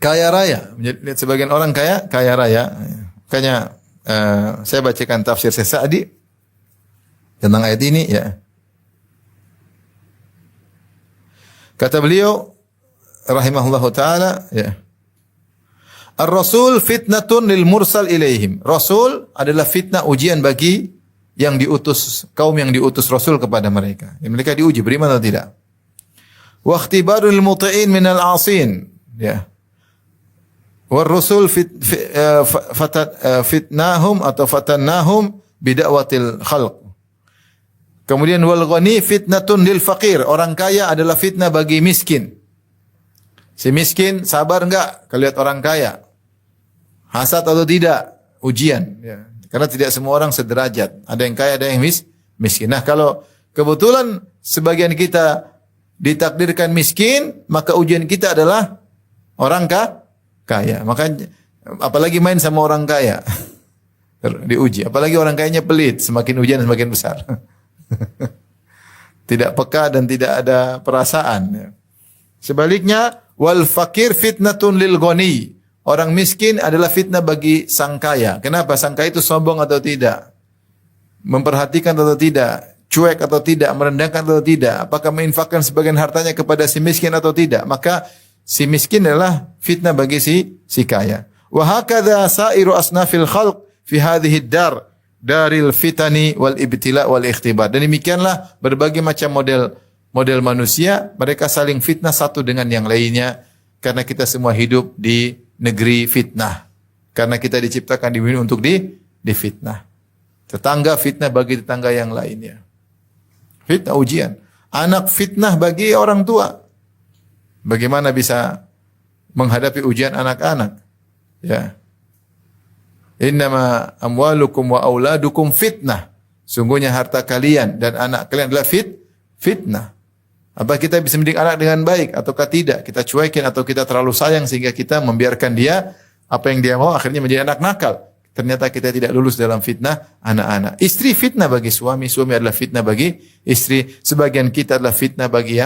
kaya raya. Melihat sebagian orang kaya raya. Makanya saya bacakan tafsir Sa'di tentang ayat ini. Ya. Kata beliau, rahimahullahu ta'ala, ya. Ar-Rasul fitnatun lil mursal ilaihim. Rasul adalah fitnah, ujian bagi yang diutus, kaum yang diutus Rasul kepada mereka. Mereka diuji beriman atau tidak. Wa ikhtibarul muti'in minal 'asin. Ya. War Rasul fitnahum atau fatannahum bida'watil khalq. Kemudian wal ghani fitnatun lil faqir. Orang kaya adalah fitnah bagi miskin. Si miskin sabar enggak kalau lihat orang kaya? Hasad atau tidak? Ujian, ya. Karena tidak semua orang sederajat. Ada yang kaya, ada yang miskin. Nah, kalau kebetulan sebagian kita ditakdirkan miskin, maka ujian kita adalah orang kaya. Maka apalagi main sama orang kaya. Diuji. Apalagi orang kayanya pelit, semakin ujian semakin besar. Tidak peka dan tidak ada perasaan. Sebaliknya, wal fakir fitnatun lil ghani. Orang miskin adalah fitnah bagi sang kaya. Kenapa? Sang kaya itu sombong atau tidak? Memperhatikan atau tidak? Cuek atau tidak? Merendahkan atau tidak? Apakah menginfakkan sebagian hartanya kepada si miskin atau tidak? Maka si miskin adalah fitnah bagi si kaya. Wa hakadha sairu asnafil khalq fi hadhihi daril fitani wal ibtila wal ikhtibar. Dan demikianlah berbagai macam model manusia, mereka saling fitnah satu dengan yang lainnya karena kita semua hidup di negeri fitnah. Karena kita diciptakan di bumi untuk difitnah. Tetangga fitnah bagi tetangga yang lainnya. Fitnah ujian. Anak fitnah bagi orang tua. Bagaimana bisa menghadapi ujian anak-anak? Ya. Innama amwalukum wa auladukum fitnah. Sungguhnya harta kalian dan anak kalian adalah fitnah. Apa kita bisa mendidik anak dengan baik ataukah tidak? Kita cuekin atau kita terlalu sayang sehingga kita membiarkan dia apa yang dia mau akhirnya menjadi anak nakal. Ternyata kita tidak lulus dalam fitnah anak-anak. Istri fitnah bagi suami, suami adalah fitnah bagi istri. Sebagian kita adalah fitnah bagi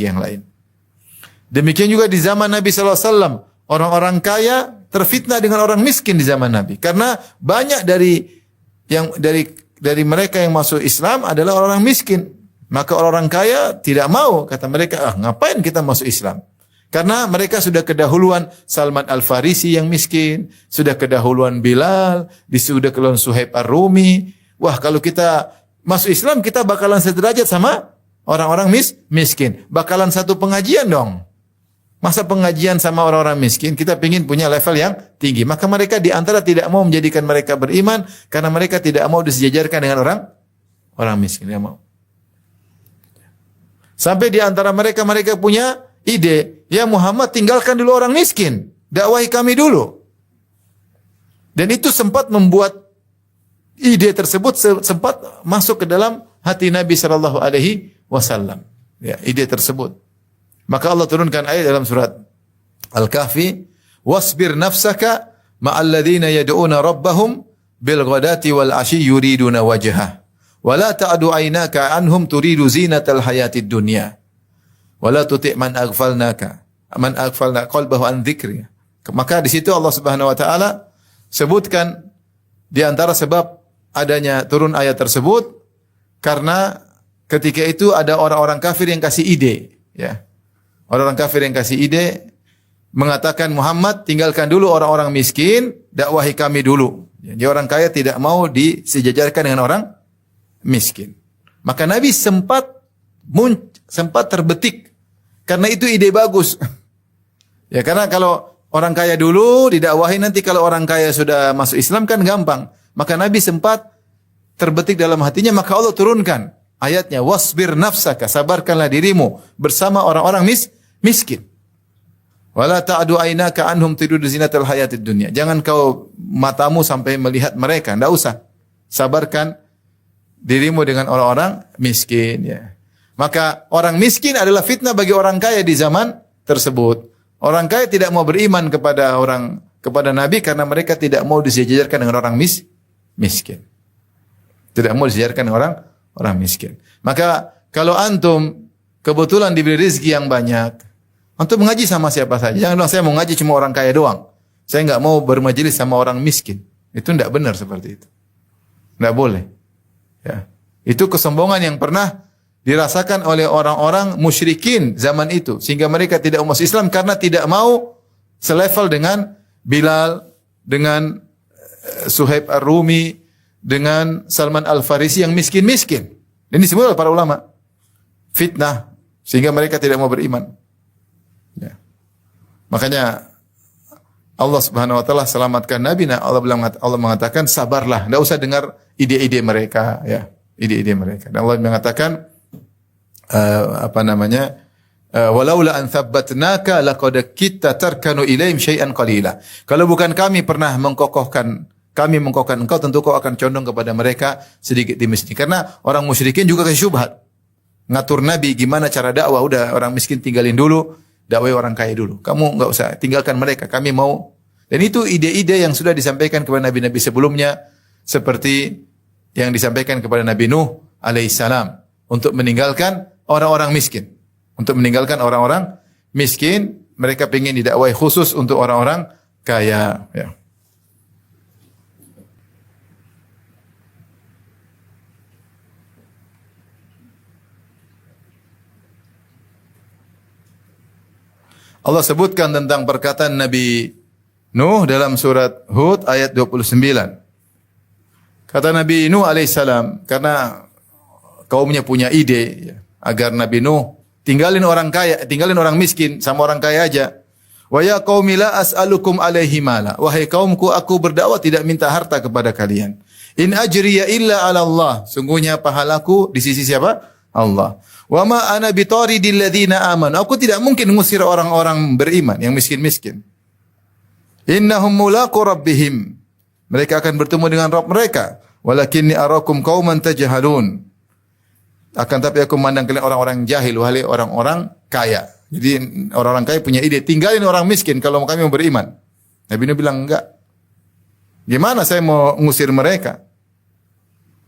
yang lain. Demikian juga di zaman Nabi SAW. Orang-orang kaya terfitnah dengan orang miskin di zaman Nabi. Karena banyak dari mereka yang masuk Islam adalah orang miskin. Maka orang kaya tidak mau, kata mereka, ngapain kita masuk Islam? Karena mereka sudah kedahuluan Salman Al-Farisi yang miskin, sudah kedahuluan Bilal, sudah kedahuluan Suhaib Ar-Rumi. Wah, kalau kita masuk Islam, kita bakalan sederajat sama orang-orang miskin. Bakalan satu pengajian dong. Masa pengajian sama orang-orang miskin, kita ingin punya level yang tinggi. Maka mereka di antara tidak mau menjadikan mereka beriman, karena mereka tidak mau disejajarkan dengan orang miskin. Tidak mau. Sampai di antara mereka punya ide, ya Muhammad tinggalkan dulu orang miskin, dakwahi kami dulu. Dan itu sempat membuat ide tersebut sempat masuk ke dalam hati Nabi sallallahu alaihi wasallam. Ya, ide tersebut. Maka Allah turunkan ayat dalam surat Al-Kahfi, wasbir nafsaka ma'al ladzina yad'una rabbahum bil ghadati wal 'ashyi yuriduna wajhah. Wa la ta'du 'ainaka anhum turidu zinatal hayatid dunya. Wa la tuti' man aghfalna qalbahu an dzikri. Maka di situ Allah Subhanahu wa taala sebutkan di antara sebab adanya turun ayat tersebut karena ketika itu ada orang-orang kafir yang kasih ide, ya. Orang-orang kafir yang kasih ide mengatakan, Muhammad tinggalkan dulu orang-orang miskin, dakwahi kami dulu. Jadi orang kaya tidak mau disejajarkan dengan orang miskin. Maka Nabi sempat terbetik karena itu ide bagus. Ya, karena kalau orang kaya dulu didakwahi, nanti kalau orang kaya sudah masuk Islam kan gampang. Maka Nabi sempat terbetik dalam hatinya, maka Allah turunkan ayatnya, wasbir nafsaka, sabarkanlah dirimu bersama orang-orang miskin. Wala ta'du ainaka anhum turidu zinatal hayatid dunya. Jangan kau matamu sampai melihat mereka, enggak usah. Sabarkan dirimu dengan orang-orang miskin, ya. Maka orang miskin adalah fitnah bagi orang kaya di zaman tersebut. Orang kaya tidak mau beriman kepada Nabi karena mereka tidak mau disejajarkan dengan orang miskin. Tidak mau disejajarkan dengan orang miskin. Maka kalau antum kebetulan diberi rezeki yang banyak, antum mengaji sama siapa saja. Jangan bilang saya mau ngaji cuma orang kaya doang. Saya enggak mau bermajelis sama orang miskin. Itu enggak benar seperti itu. Enggak boleh. Ya. Itu kesombongan yang pernah dirasakan oleh orang-orang musyrikin zaman itu, sehingga mereka tidak masuk Islam karena tidak mau selevel dengan Bilal, dengan Suhaib Ar-Rumi, dengan Salman Al-Farisi yang miskin-miskin. Dan disebut oleh para ulama fitnah, sehingga mereka tidak mau beriman. Ya. Makanya Allah Subhanahu wa taala selamatkan Nabi. Allah mengatakan sabarlah, enggak usah dengar ide-ide mereka, ya, ide-ide mereka. Dan Allah mengatakan walaula an thabbatnaka laqad kitta tarkanu ilaihim syai'an qalila. Kalau bukan kami pernah mengkokohkan engkau, tentu kau akan condong kepada mereka sedikit demi sedikit. Karena orang musyrikin juga kasih syubhat. Ngatur Nabi gimana cara dakwah, udah orang miskin tinggalin dulu, dakwah orang kaya dulu. Kamu enggak usah tinggalkan mereka, kami mau. Dan itu ide-ide yang sudah disampaikan kepada nabi-nabi sebelumnya, seperti yang disampaikan kepada Nabi Nuh alaihissalam untuk meninggalkan orang-orang miskin. Untuk meninggalkan orang-orang miskin, mereka ingin didakwai khusus untuk orang-orang kaya. Ya. Allah sebutkan tentang perkataan Nabi Nuh dalam surat Hud ayat 29. Kata Nabi Nuh alaihissalam, karena kaumnya punya ide, ya, agar Nabi Nuh tinggalin orang kaya, tinggalin orang miskin sama orang kaya aja. Wa ya qaumi la as'alukum alaihi mala. Wahai kaumku, aku berdakwah tidak minta harta kepada kalian. In ajriya illa 'ala Allah. Sungguhnya pahalaku di sisi siapa? Allah. Wa ma ana bitaridil ladzina amanu. Aku tidak mungkin mengusir orang-orang beriman yang miskin-miskin. Innahum mulaqu rabbihim. Mereka akan bertemu dengan Rabb mereka. Walakinni arakum qauman tajhalun. Akan tapi aku memandang kalian orang-orang jahil, wahai orang-orang kaya. Jadi orang-orang kaya punya ide, tinggalin orang miskin kalau kami mau beriman. Nabi Nuh bilang enggak. Gimana saya mau ngusir mereka?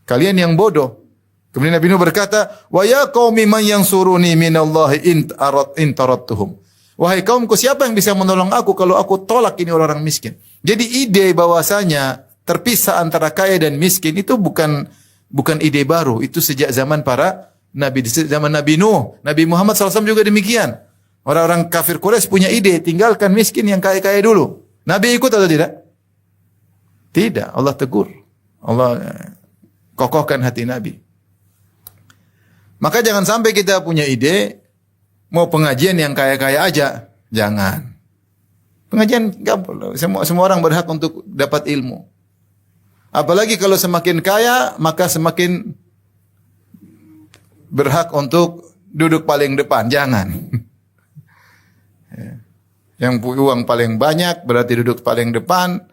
Kalian yang bodoh. Kemudian Nabi Nuh berkata, "Wa ya qaumi man yansuruni minallahi in taradtuhum." Wahai kaumku, siapa yang bisa menolong aku kalau aku tolak ini orang-orang miskin? Jadi ide bahwasanya terpisah antara kaya dan miskin itu bukan ide baru. Itu sejak zaman para nabi, zaman Nabi Nuh, Nabi Muhammad SAW juga demikian. Orang-orang kafir Quraisy punya ide, tinggalkan miskin yang kaya-kaya dulu. Nabi ikut atau tidak? Tidak, Allah tegur. Allah kokohkan hati Nabi. Maka jangan sampai kita punya ide, mau pengajian yang kaya-kaya aja. Jangan. Pengajian enggak boleh. Semua orang berhak untuk dapat ilmu. Apalagi kalau semakin kaya, maka semakin berhak untuk duduk paling depan. Jangan. Yang punya uang paling banyak berarti duduk paling depan.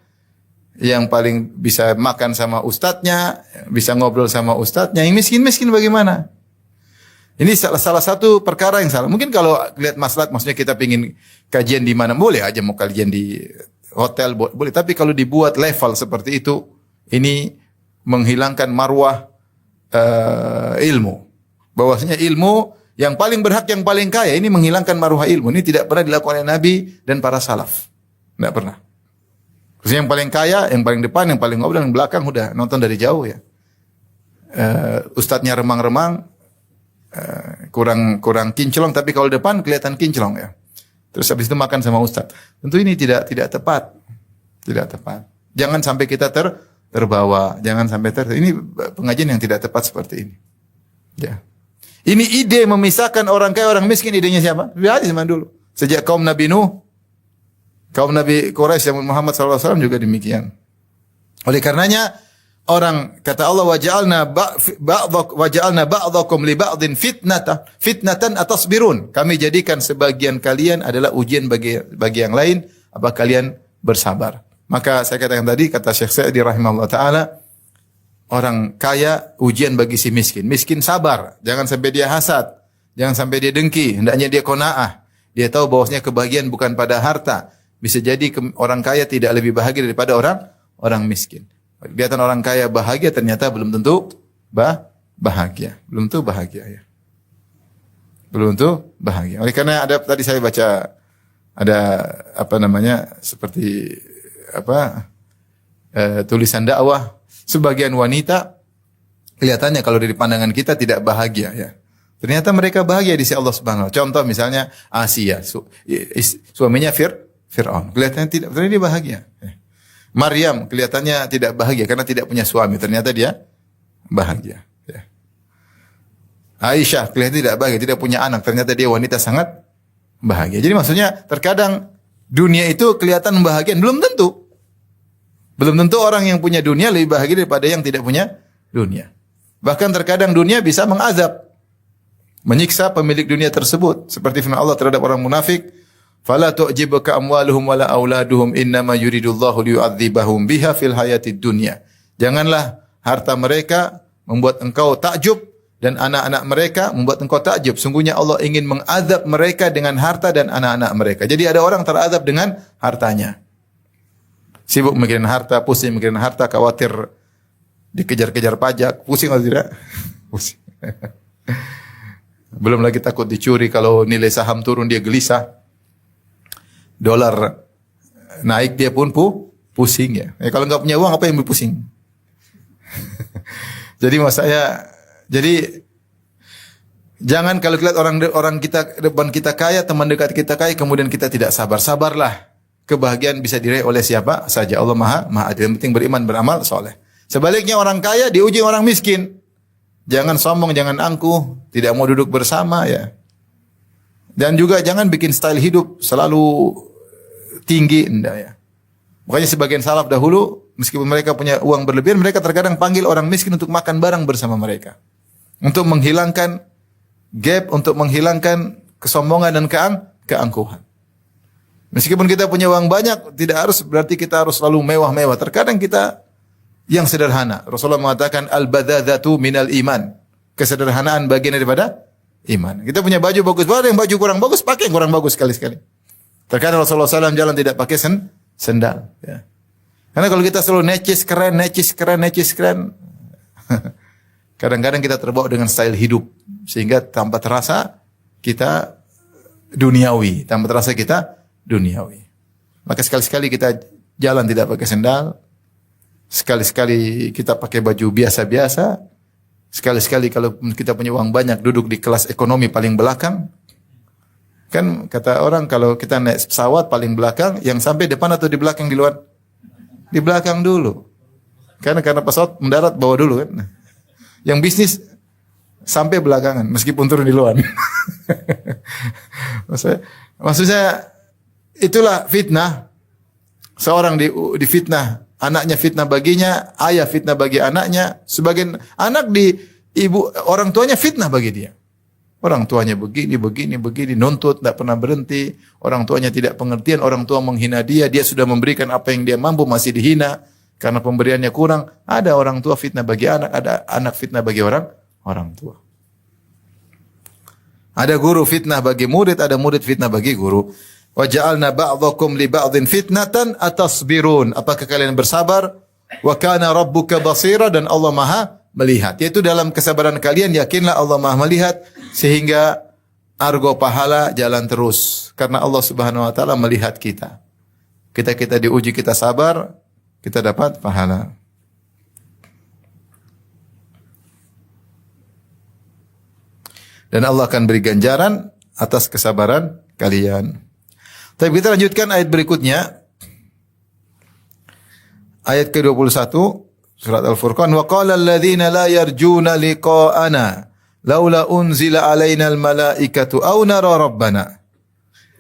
Yang paling bisa makan sama ustadznya, bisa ngobrol sama ustadznya. Yang miskin-miskin bagaimana? Ini salah satu perkara yang salah. Mungkin kalau lihat maslahat, maksudnya kita pingin kajian di mana, boleh aja mau kajian di hotel, boleh. Tapi kalau dibuat level seperti itu, ini menghilangkan marwah ilmu. Bahwasanya ilmu yang paling berhak, yang paling kaya, ini menghilangkan marwah ilmu. Ini tidak pernah dilakukan oleh Nabi dan para salaf. Tidak pernah. Terus yang paling kaya, yang paling depan, yang paling ngobrol, yang belakang udah nonton dari jauh ya. Ustadznya remang-remang, kurang kinclong, tapi kalau depan kelihatan kinclong ya. Terus habis itu makan sama ustadz. Tentu ini tidak tepat. Tidak tepat. Jangan sampai kita terbawa, jangan sampai ini pengajian yang tidak tepat seperti ini. Ya. Ini ide memisahkan orang kaya orang miskin, idenya siapa? Lihat zaman dulu. Sejak kaum Nabi Nuh, kaum Nabi Quraisy yang Muhammad SAW juga demikian. Oleh karenanya orang kata Allah waja'alna ba'dakum li ba'din fitnatan atasbirun. Kami jadikan sebagian kalian adalah ujian bagi yang lain, apa kalian bersabar. Maka saya katakan tadi, kata Syekh Sa'di rahimahullah taala, orang kaya ujian bagi si miskin. Miskin sabar, jangan sampai dia hasad, jangan sampai dia dengki, hendaknya dia qanaah. Dia tahu bahwasanya kebahagiaan bukan pada harta. Bisa jadi orang kaya tidak lebih bahagia daripada orang miskin. Kelihatan orang kaya bahagia, ternyata belum tentu bahagia. Belum tentu bahagia ya. Belum tentu bahagia. Oleh karena tadi saya baca ada seperti tulisan dakwah, sebagian wanita kelihatannya kalau dari pandangan kita tidak bahagia ya. Ternyata mereka bahagia di sisi Allah Subhanahu wa taala. Contoh misalnya Asia, suaminya Fir'aun. Kelihatannya tidak, ternyata dia bahagia. Maryam kelihatannya tidak bahagia karena tidak punya suami, ternyata dia bahagia ya. Aisyah kelihatannya tidak bahagia, tidak punya anak, ternyata dia wanita sangat bahagia. Jadi maksudnya terkadang dunia itu kelihatan bahagia, belum tentu. Belum tentu orang yang punya dunia lebih bahagia daripada yang tidak punya dunia. Bahkan terkadang dunia bisa mengazab, menyiksa pemilik dunia tersebut. Seperti firman Allah terhadap orang munafik, "Fala tu'jibuka amwaluhum wala auladuhum innama yuridullahu liyu'adzibahum biha fil hayatid dunya." Janganlah harta mereka membuat engkau takjub dan anak-anak mereka membuat engkau takjub. Sungguhnya Allah ingin mengazab mereka dengan harta dan anak-anak mereka. Jadi ada orang terazab dengan hartanya. Sibuk mikirin harta, pusing mikirin harta, khawatir dikejar-kejar pajak, pusing atau tidak? Pusing. Belum lagi takut dicuri, kalau nilai saham turun dia gelisah. Dolar naik dia pun pusing ya. Kalau nggak punya uang apa yang pusing? Jadi jangan kalau lihat orang kita depan kita kaya, teman dekat kita kaya, kemudian kita tidak sabar. Sabarlah. Kebahagiaan bisa diraih oleh siapa saja. Allah Maha Adil. Yang penting beriman, beramal soleh. Sebaliknya orang kaya diuji orang miskin. Jangan sombong, jangan angkuh, tidak mau duduk bersama ya. Dan juga jangan bikin style hidup selalu tinggi, enggak ya. Makanya sebagian salaf dahulu, meskipun mereka punya uang berlebihan, mereka terkadang panggil orang miskin untuk makan bareng bersama mereka. Untuk menghilangkan gap, untuk menghilangkan kesombongan dan keangkuhan. Meskipun kita punya uang banyak, tidak harus berarti kita harus selalu mewah-mewah. Terkadang kita yang sederhana. Rasulullah mengatakan al-badadzatu minal iman. Kesederhanaan bagian daripada iman. Kita punya baju bagus, ada yang baju kurang bagus, pakai yang kurang bagus sekali-sekali. Terkadang Rasulullah SAW jalan tidak pakai sendal. Ya. Karena kalau kita selalu necis keren, kadang-kadang kita terbawa dengan style hidup. Sehingga tanpa terasa kita duniawi. Tanpa terasa kita duniawi. Maka sekali-sekali kita jalan tidak pakai sendal. Sekali-sekali kita pakai baju biasa-biasa. Sekali-sekali kalau kita punya uang banyak duduk di kelas ekonomi paling belakang. Kan kata orang kalau kita naik pesawat paling belakang, yang sampai depan atau di belakang di luar? Di belakang dulu. Karena pesawat mendarat bawa dulu kan. Yang bisnis sampai belakangan meskipun turun di luar. Maksudnya itulah fitnah. Seorang di fitnah, anaknya fitnah baginya, ayah fitnah bagi anaknya, sebagian anak orang tuanya fitnah bagi dia. Orang tuanya begini, nuntut, tidak pernah berhenti. Orang tuanya tidak pengertian, orang tua menghina dia sudah memberikan apa yang dia mampu, masih dihina karena pemberiannya kurang. Ada orang tua fitnah bagi anak, ada anak fitnah bagi orang tua. Ada guru fitnah bagi murid, ada murid fitnah bagi guru. Wa ja'alna ba'dakum li ba'dhin fitnatan atasbirun. Apakah kalian bersabar? Wa kana rabbuka basira, dan Allah Maha melihat. Yaitu dalam kesabaran kalian yakinlah Allah Maha melihat, sehingga argo pahala jalan terus. Karena Allah Subhanahu wa taala melihat kita. Kita diuji, kita sabar, kita dapat pahala. Dan Allah akan beri ganjaran atas kesabaran kalian. Tapi kita lanjutkan ayat berikutnya. Ayat ke-21 surat Al-Furqan, wa qala alladhina la yarjuna liqa'ana laula unzila alaina al-malaikatu aw nara rabbana.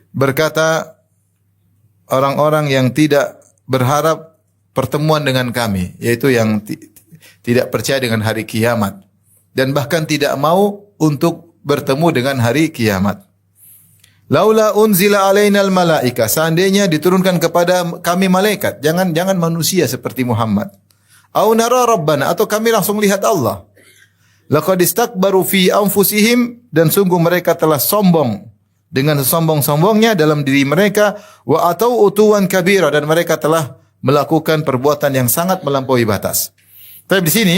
Berkata orang-orang yang tidak berharap pertemuan dengan kami, yaitu yang tidak percaya dengan hari kiamat dan bahkan tidak mau untuk bertemu dengan hari kiamat. Laula unzila alainal malaika, seandainya diturunkan kepada kami malaikat, jangan manusia seperti Muhammad. Au nara rabbana, atau kami langsung lihat Allah. Laqad istakbaru fi anfusihim, dan sungguh mereka telah sombong dengan sesombong-sombongnya dalam diri mereka, wa atau utuwan kabira, dan mereka telah melakukan perbuatan yang sangat melampaui batas. Tapi di sini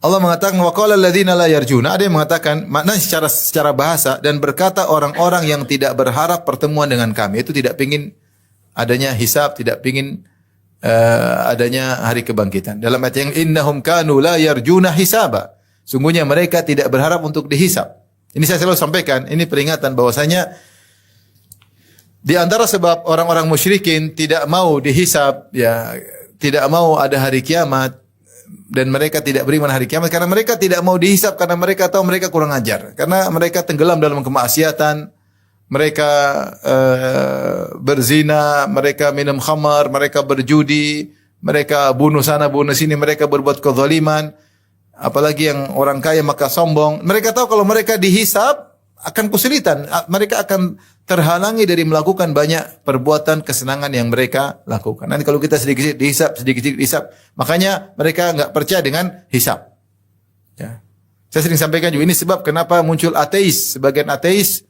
Allah mengatakan wa qala alladziina la yarjuna, ada yang mengatakan makna secara bahasa, dan berkata orang-orang yang tidak berharap pertemuan dengan kami, itu tidak pingin adanya hisab, tidak pingin adanya hari kebangkitan. Dalam ayat yang innahum kanu la yarjuna hisaba, sungguhnya mereka tidak berharap untuk dihisab. Ini saya selalu sampaikan, ini peringatan bahwasanya di antara sebab orang-orang musyrikin tidak mau dihisab, ya, tidak mau ada hari kiamat, dan mereka tidak beriman hari kiamat karena mereka tidak mau dihisab, karena mereka tahu mereka kurang ajar, karena mereka tenggelam dalam kemaksiatan, mereka berzina, mereka minum khamar, mereka berjudi, mereka bunuh sana bunuh sini, mereka berbuat kezaliman, apalagi yang orang kaya maka sombong. Mereka tahu kalau mereka dihisab akan kesulitan, mereka akan terhalangi dari melakukan banyak perbuatan kesenangan yang mereka lakukan. Nanti kalau kita sedikit dihisab, makanya mereka enggak percaya dengan hisab. Ya. Saya sering sampaikan juga, ini sebab kenapa muncul ateis. Sebagian ateis,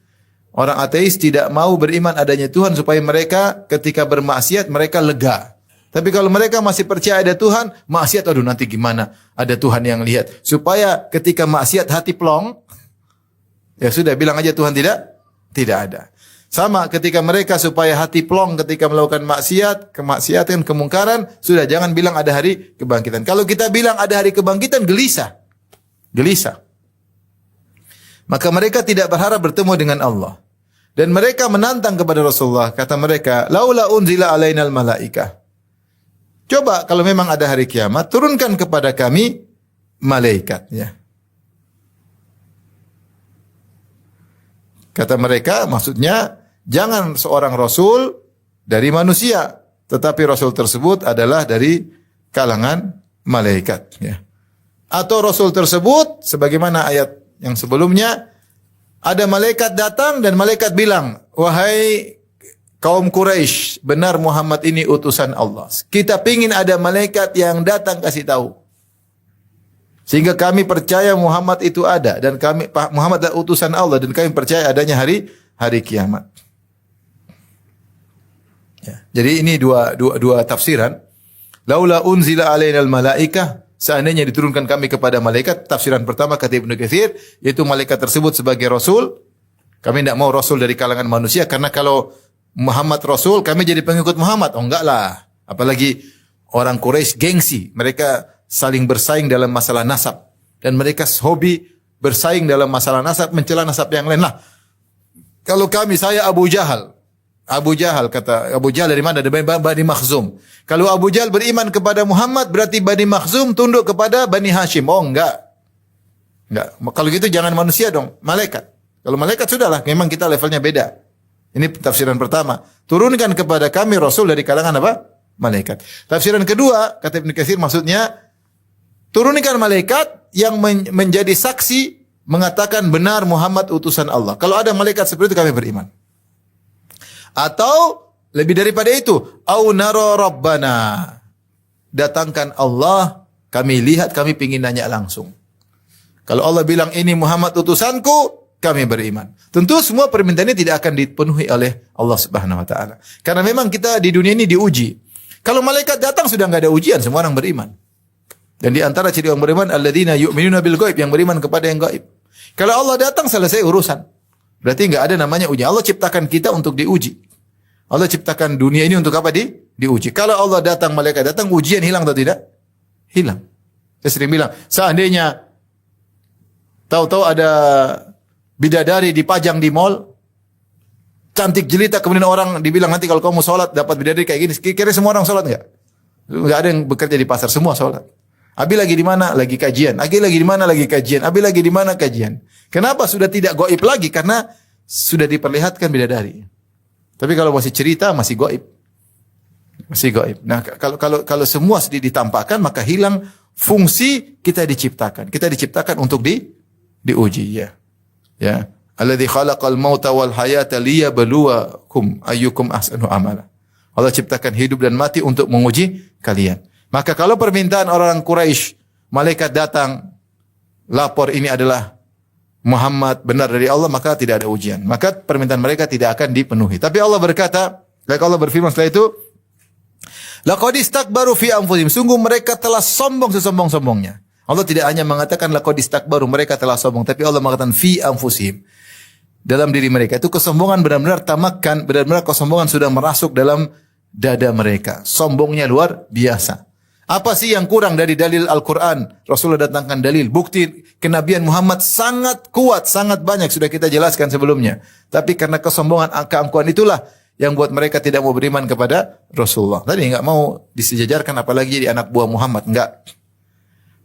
orang ateis tidak mau beriman adanya Tuhan supaya mereka ketika bermaksiat mereka lega. Tapi kalau mereka masih percaya ada Tuhan, maksiat, aduh nanti gimana? Ada Tuhan yang lihat. Supaya ketika maksiat hati plong, ya sudah, bilang aja Tuhan tidak ada. Sama ketika mereka supaya hati plong ketika melakukan kemaksiatan, kemungkaran, sudah jangan bilang ada hari kebangkitan. Kalau kita bilang ada hari kebangkitan, gelisah. Maka mereka tidak berharap bertemu dengan Allah. Dan mereka menantang kepada Rasulullah, kata mereka, laula unzila alainal malaikah. Coba kalau memang ada hari kiamat, turunkan kepada kami malaikat, ya. Kata mereka, maksudnya jangan seorang rasul dari manusia, tetapi rasul tersebut adalah dari kalangan malaikat, ya. Atau rasul tersebut sebagaimana ayat yang sebelumnya, ada malaikat datang dan malaikat bilang, wahai kaum Quraisy, benar Muhammad ini utusan Allah. Kita pingin ada malaikat yang datang kasih tahu. Sehingga kami percaya Muhammad itu ada, dan Muhammad adalah utusan Allah, dan kami percaya adanya hari kiamat. Ya. Jadi ini dua tafsiran. Laula unzila alainal malaikah, seandainya diturunkan kami kepada malaikat. Tafsiran pertama kata Ibnu Katsir, yaitu malaikat tersebut sebagai rasul. Kami tidak mau rasul dari kalangan manusia, karena kalau Muhammad rasul, kami jadi pengikut Muhammad. Oh enggak lah. Apalagi orang Quraisy gengsi, mereka saling bersaing dalam masalah nasab, dan mereka hobi bersaing dalam masalah nasab, mencela nasab yang lain. Lah, kalau saya Abu Jahal kata Abu Jahal dari mana? Dari Bani Makhzum. Kalau Abu Jahal beriman kepada Muhammad, berarti Bani Makhzum tunduk kepada Bani Hashim. Oh enggak. Kalau gitu jangan manusia dong, malaikat. Kalau malaikat sudahlah, memang kita levelnya beda. Ini tafsiran pertama. Turunkan kepada kami rasul dari kalangan apa? Malaikat. Tafsiran kedua kata Ibnu Katsir, maksudnya turunkan malaikat yang menjadi saksi mengatakan benar Muhammad utusan Allah. Kalau ada malaikat seperti itu kami beriman. Atau lebih daripada itu, au nara rabbana. Datangkan Allah, kami lihat, kami pingin nanya langsung. Kalau Allah bilang ini Muhammad utusanku, kami beriman. Tentu semua permintaan ini tidak akan dipenuhi oleh Allah Subhanahu wa taala. Karena memang kita di dunia ini diuji. Kalau malaikat datang sudah enggak ada ujian, semua orang beriman. Dan di antara ciri orang beriman alladzina yu'minuna bil ghaib, yang beriman kepada yang gaib. Kalau Allah datang selesai urusan. Berarti enggak ada namanya uji. Allah ciptakan kita untuk diuji. Allah ciptakan dunia ini untuk apa? Diuji. Kalau Allah datang, malaikat datang, ujian hilang atau tidak? Hilang. Saya sering bilang, seandainya tahu-tahu ada bidadari dipajang di mall, cantik jelita, kemudian orang dibilang nanti kalau kamu sholat dapat bidadari kayak gini, kira-kira semua orang sholat enggak? Enggak ada yang bekerja di pasar, semua sholat. Abi lagi di mana? Lagi kajian. Abi lagi di mana? Lagi kajian. Abi lagi di mana? Kajian. Kenapa sudah tidak gaib lagi? Karena sudah diperlihatkan bidadari. Tapi kalau masih cerita masih gaib. Masih gaib. Nah, kalau semua sudah ditampakkan maka hilang fungsi kita diciptakan. Kita diciptakan untuk diuji, ya. Ya. Alladzi khalaqal mauta wal hayata liyabluwakum ayyukum ahsanu amala. Allah ciptakan hidup dan mati untuk menguji kalian. Maka kalau permintaan orang Quraisy, malaikat datang, lapor ini adalah Muhammad benar dari Allah, maka tidak ada ujian. Maka permintaan mereka tidak akan dipenuhi. Tapi Allah berkata, Allah berfirman setelah itu, laqad istakbaru fi anfusihim, sungguh mereka telah sombong sesombong-sombongnya. Allah tidak hanya mengatakan laqad istakbaru, mereka telah sombong, tapi Allah mengatakan fi anfusihim. Dalam diri mereka itu kesombongan benar-benar tamakkan, benar-benar kesombongan sudah merasuk dalam dada mereka. Sombongnya luar biasa. Apa sih yang kurang dari dalil Al-Quran? Rasulullah datangkan dalil. Bukti kenabian Muhammad sangat kuat, sangat banyak. Sudah kita jelaskan sebelumnya. Tapi karena kesombongan, keangkuhan itulah yang buat mereka tidak mau beriman kepada Rasulullah. Tadi enggak mau disejajarkan apalagi jadi anak buah Muhammad. Enggak.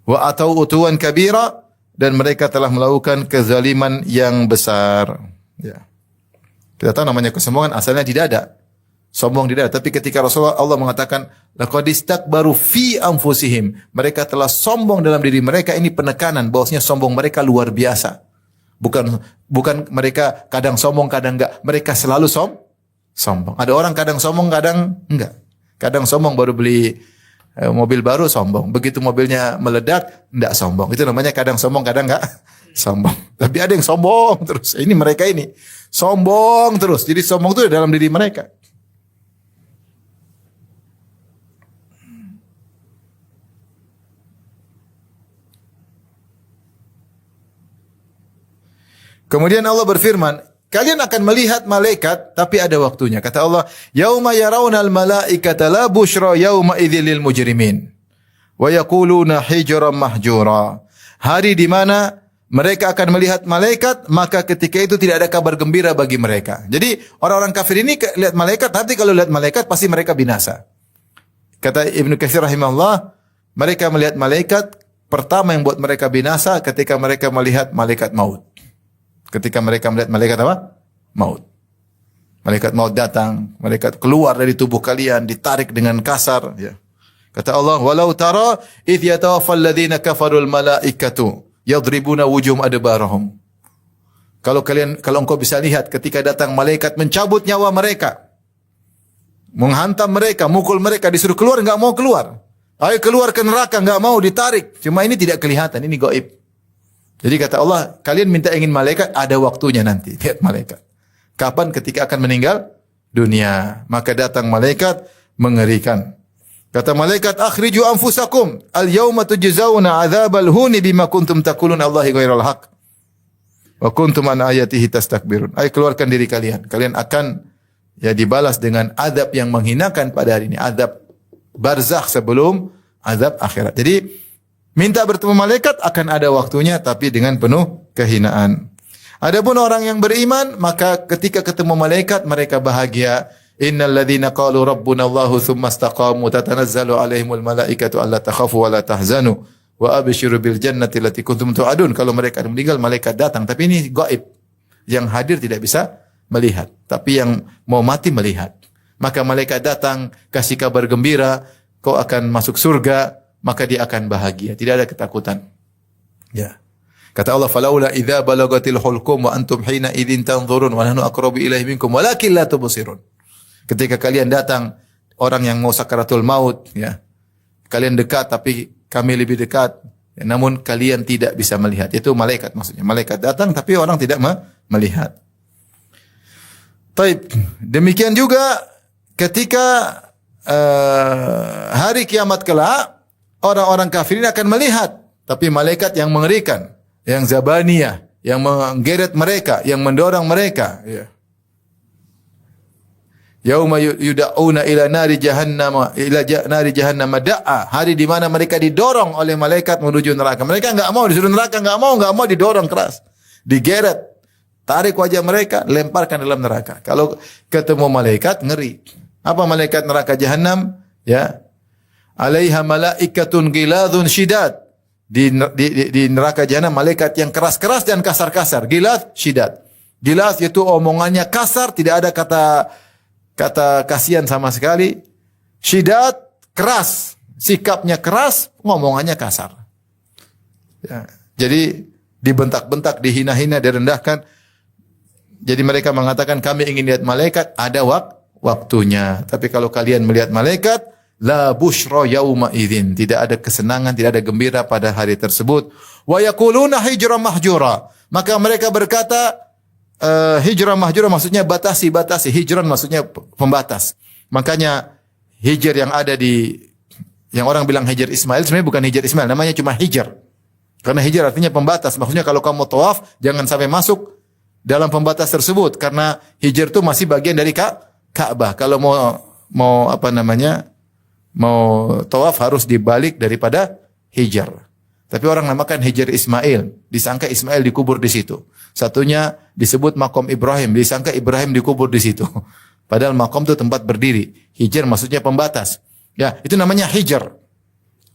Wa atau utuwan kabira. Dan mereka telah melakukan kezaliman yang besar. Ya. Kita tahu namanya kesombongan asalnya di dada. Sombong di dada. Tapi ketika Rasulullah Allah mengatakan laqad istakbaru fi anfusihim, mereka telah sombong dalam diri mereka, ini penekanan bahwasanya sombong mereka luar biasa. Bukan mereka kadang sombong kadang enggak, mereka selalu sombong. Ada orang kadang sombong kadang enggak. Kadang sombong baru beli mobil baru sombong. Begitu mobilnya meledak enggak sombong. Itu namanya kadang sombong kadang enggak sombong. Tapi ada yang sombong terus. Ini mereka ini sombong terus. Jadi sombong itu dalam diri mereka. Kemudian Allah berfirman, kalian akan melihat malaikat tapi ada waktunya. Kata Allah, yauma yarawnal malaikata la busyra yauma idzil lil mujrimin wa yaquluna hijran mahjura. Hari di mana mereka akan melihat malaikat, maka ketika itu tidak ada kabar gembira bagi mereka. Jadi orang-orang kafir ini lihat malaikat, nanti kalau lihat malaikat pasti mereka binasa. Kata Ibnu Katsir rahimahullah, mereka melihat malaikat, pertama yang buat mereka binasa ketika mereka melihat malaikat maut. Ketika mereka melihat malaikat apa? Maut. Malaikat maut datang, malaikat keluar dari tubuh kalian, ditarik dengan kasar. Ya. Kata Allah, walau tara idh yatawaffal ladzina kafarul malaikatu yadribuna wujuhum adbarahum. Kalau engkau bisa lihat ketika datang malaikat mencabut nyawa mereka, menghantam mereka, mukul mereka, disuruh keluar enggak mau keluar. Ayo keluar ke neraka, enggak mau, ditarik. Cuma ini tidak kelihatan, ini gaib. Jadi kata Allah, kalian minta ingin malaikat, ada waktunya nanti. Lihat malaikat. Kapan? Ketika akan meninggal dunia. Maka datang malaikat mengerikan. Kata malaikat, akhriju anfusakum. Al-yawma tujzauna azabal huni bima kuntum takulun Allahi ghairal haq. Wa kuntum an ayatihi tastakbirun. Ayo keluarkan diri kalian. Kalian akan dibalas dengan azab yang menghinakan pada hari ini. Azab barzakh sebelum azab akhirat. Jadi, minta bertemu malaikat akan ada waktunya tapi dengan penuh kehinaan. Adapun orang yang beriman maka ketika ketemu malaikat mereka bahagia. Innal ladzina qalu rabbuna Allahu tsumma istaqamu tatanazzalu alaihimul malaikatu alla takhafu wa la tahzanu wa abshiru bil jannati allati kuntum tu'adun. Kalau mereka meninggal malaikat datang, tapi ini gaib. Yang hadir tidak bisa melihat, tapi yang mau mati melihat. Maka malaikat datang kasih kabar gembira, kau akan masuk surga. Maka dia akan bahagia, tidak ada ketakutan. Ya. Kata Allah, falaula idza balagatil hulqum wa antum hina idzin tanzurun wa nahnu aqrabu ilaihi minkum walakin la tubsirun. Ketika kalian datang orang yang mau sakaratul maut, ya. Kalian dekat tapi kami lebih dekat. namun kalian tidak bisa melihat. Itu malaikat maksudnya. Malaikat datang tapi orang tidak melihat. Taib. Demikian juga ketika hari kiamat kelak, orang-orang kafir ini akan melihat, tapi malaikat yang mengerikan, yang zabaniyah, yang menggeret mereka, yang mendorong mereka. Ya. Yauma yud'auna ila nari jahannam da'a. Hari di mana mereka didorong oleh malaikat menuju neraka. Mereka enggak mau disuruh neraka, enggak mau didorong keras. Digeret, tarik wajah mereka, lemparkan dalam neraka. Kalau ketemu malaikat ngeri. Apa malaikat neraka jahannam? Ya. Alaiha malaikatun ghiladun syidad. Di neraka jahannam malaikat yang keras-keras dan kasar-kasar. Ghilad, syidad. Ghilad itu omongannya kasar, tidak ada kata kasihan sama sekali. Syidad, keras. Sikapnya keras, ngomongannya kasar. Ya. Jadi dibentak-bentak, dihina-hina, direndahkan. Jadi mereka mengatakan kami ingin lihat malaikat, ada waktunya. Tapi kalau kalian melihat malaikat, la bushra yauma idzin. Tidak ada kesenangan, tidak ada gembira pada hari tersebut. Wa yaquluna hijran mahjura. Maka mereka berkata, hijrah mahjurah maksudnya batasi. Hijran maksudnya pembatas. Makanya hijr yang ada yang orang bilang hijr Ismail, sebenarnya bukan hijr Ismail, namanya cuma hijr. Karena hijr artinya pembatas. Maksudnya kalau kamu tawaf, jangan sampai masuk dalam pembatas tersebut. Karena hijr itu masih bagian dari Ka'bah. Kalau mau tawaf harus dibalik daripada hijr. Tapi orang namakan hijr Ismail. Disangka Ismail dikubur di situ. Satunya disebut makom Ibrahim. Disangka Ibrahim dikubur di situ. Padahal makom itu tempat berdiri. Hijr maksudnya pembatas. Ya, itu namanya hijr.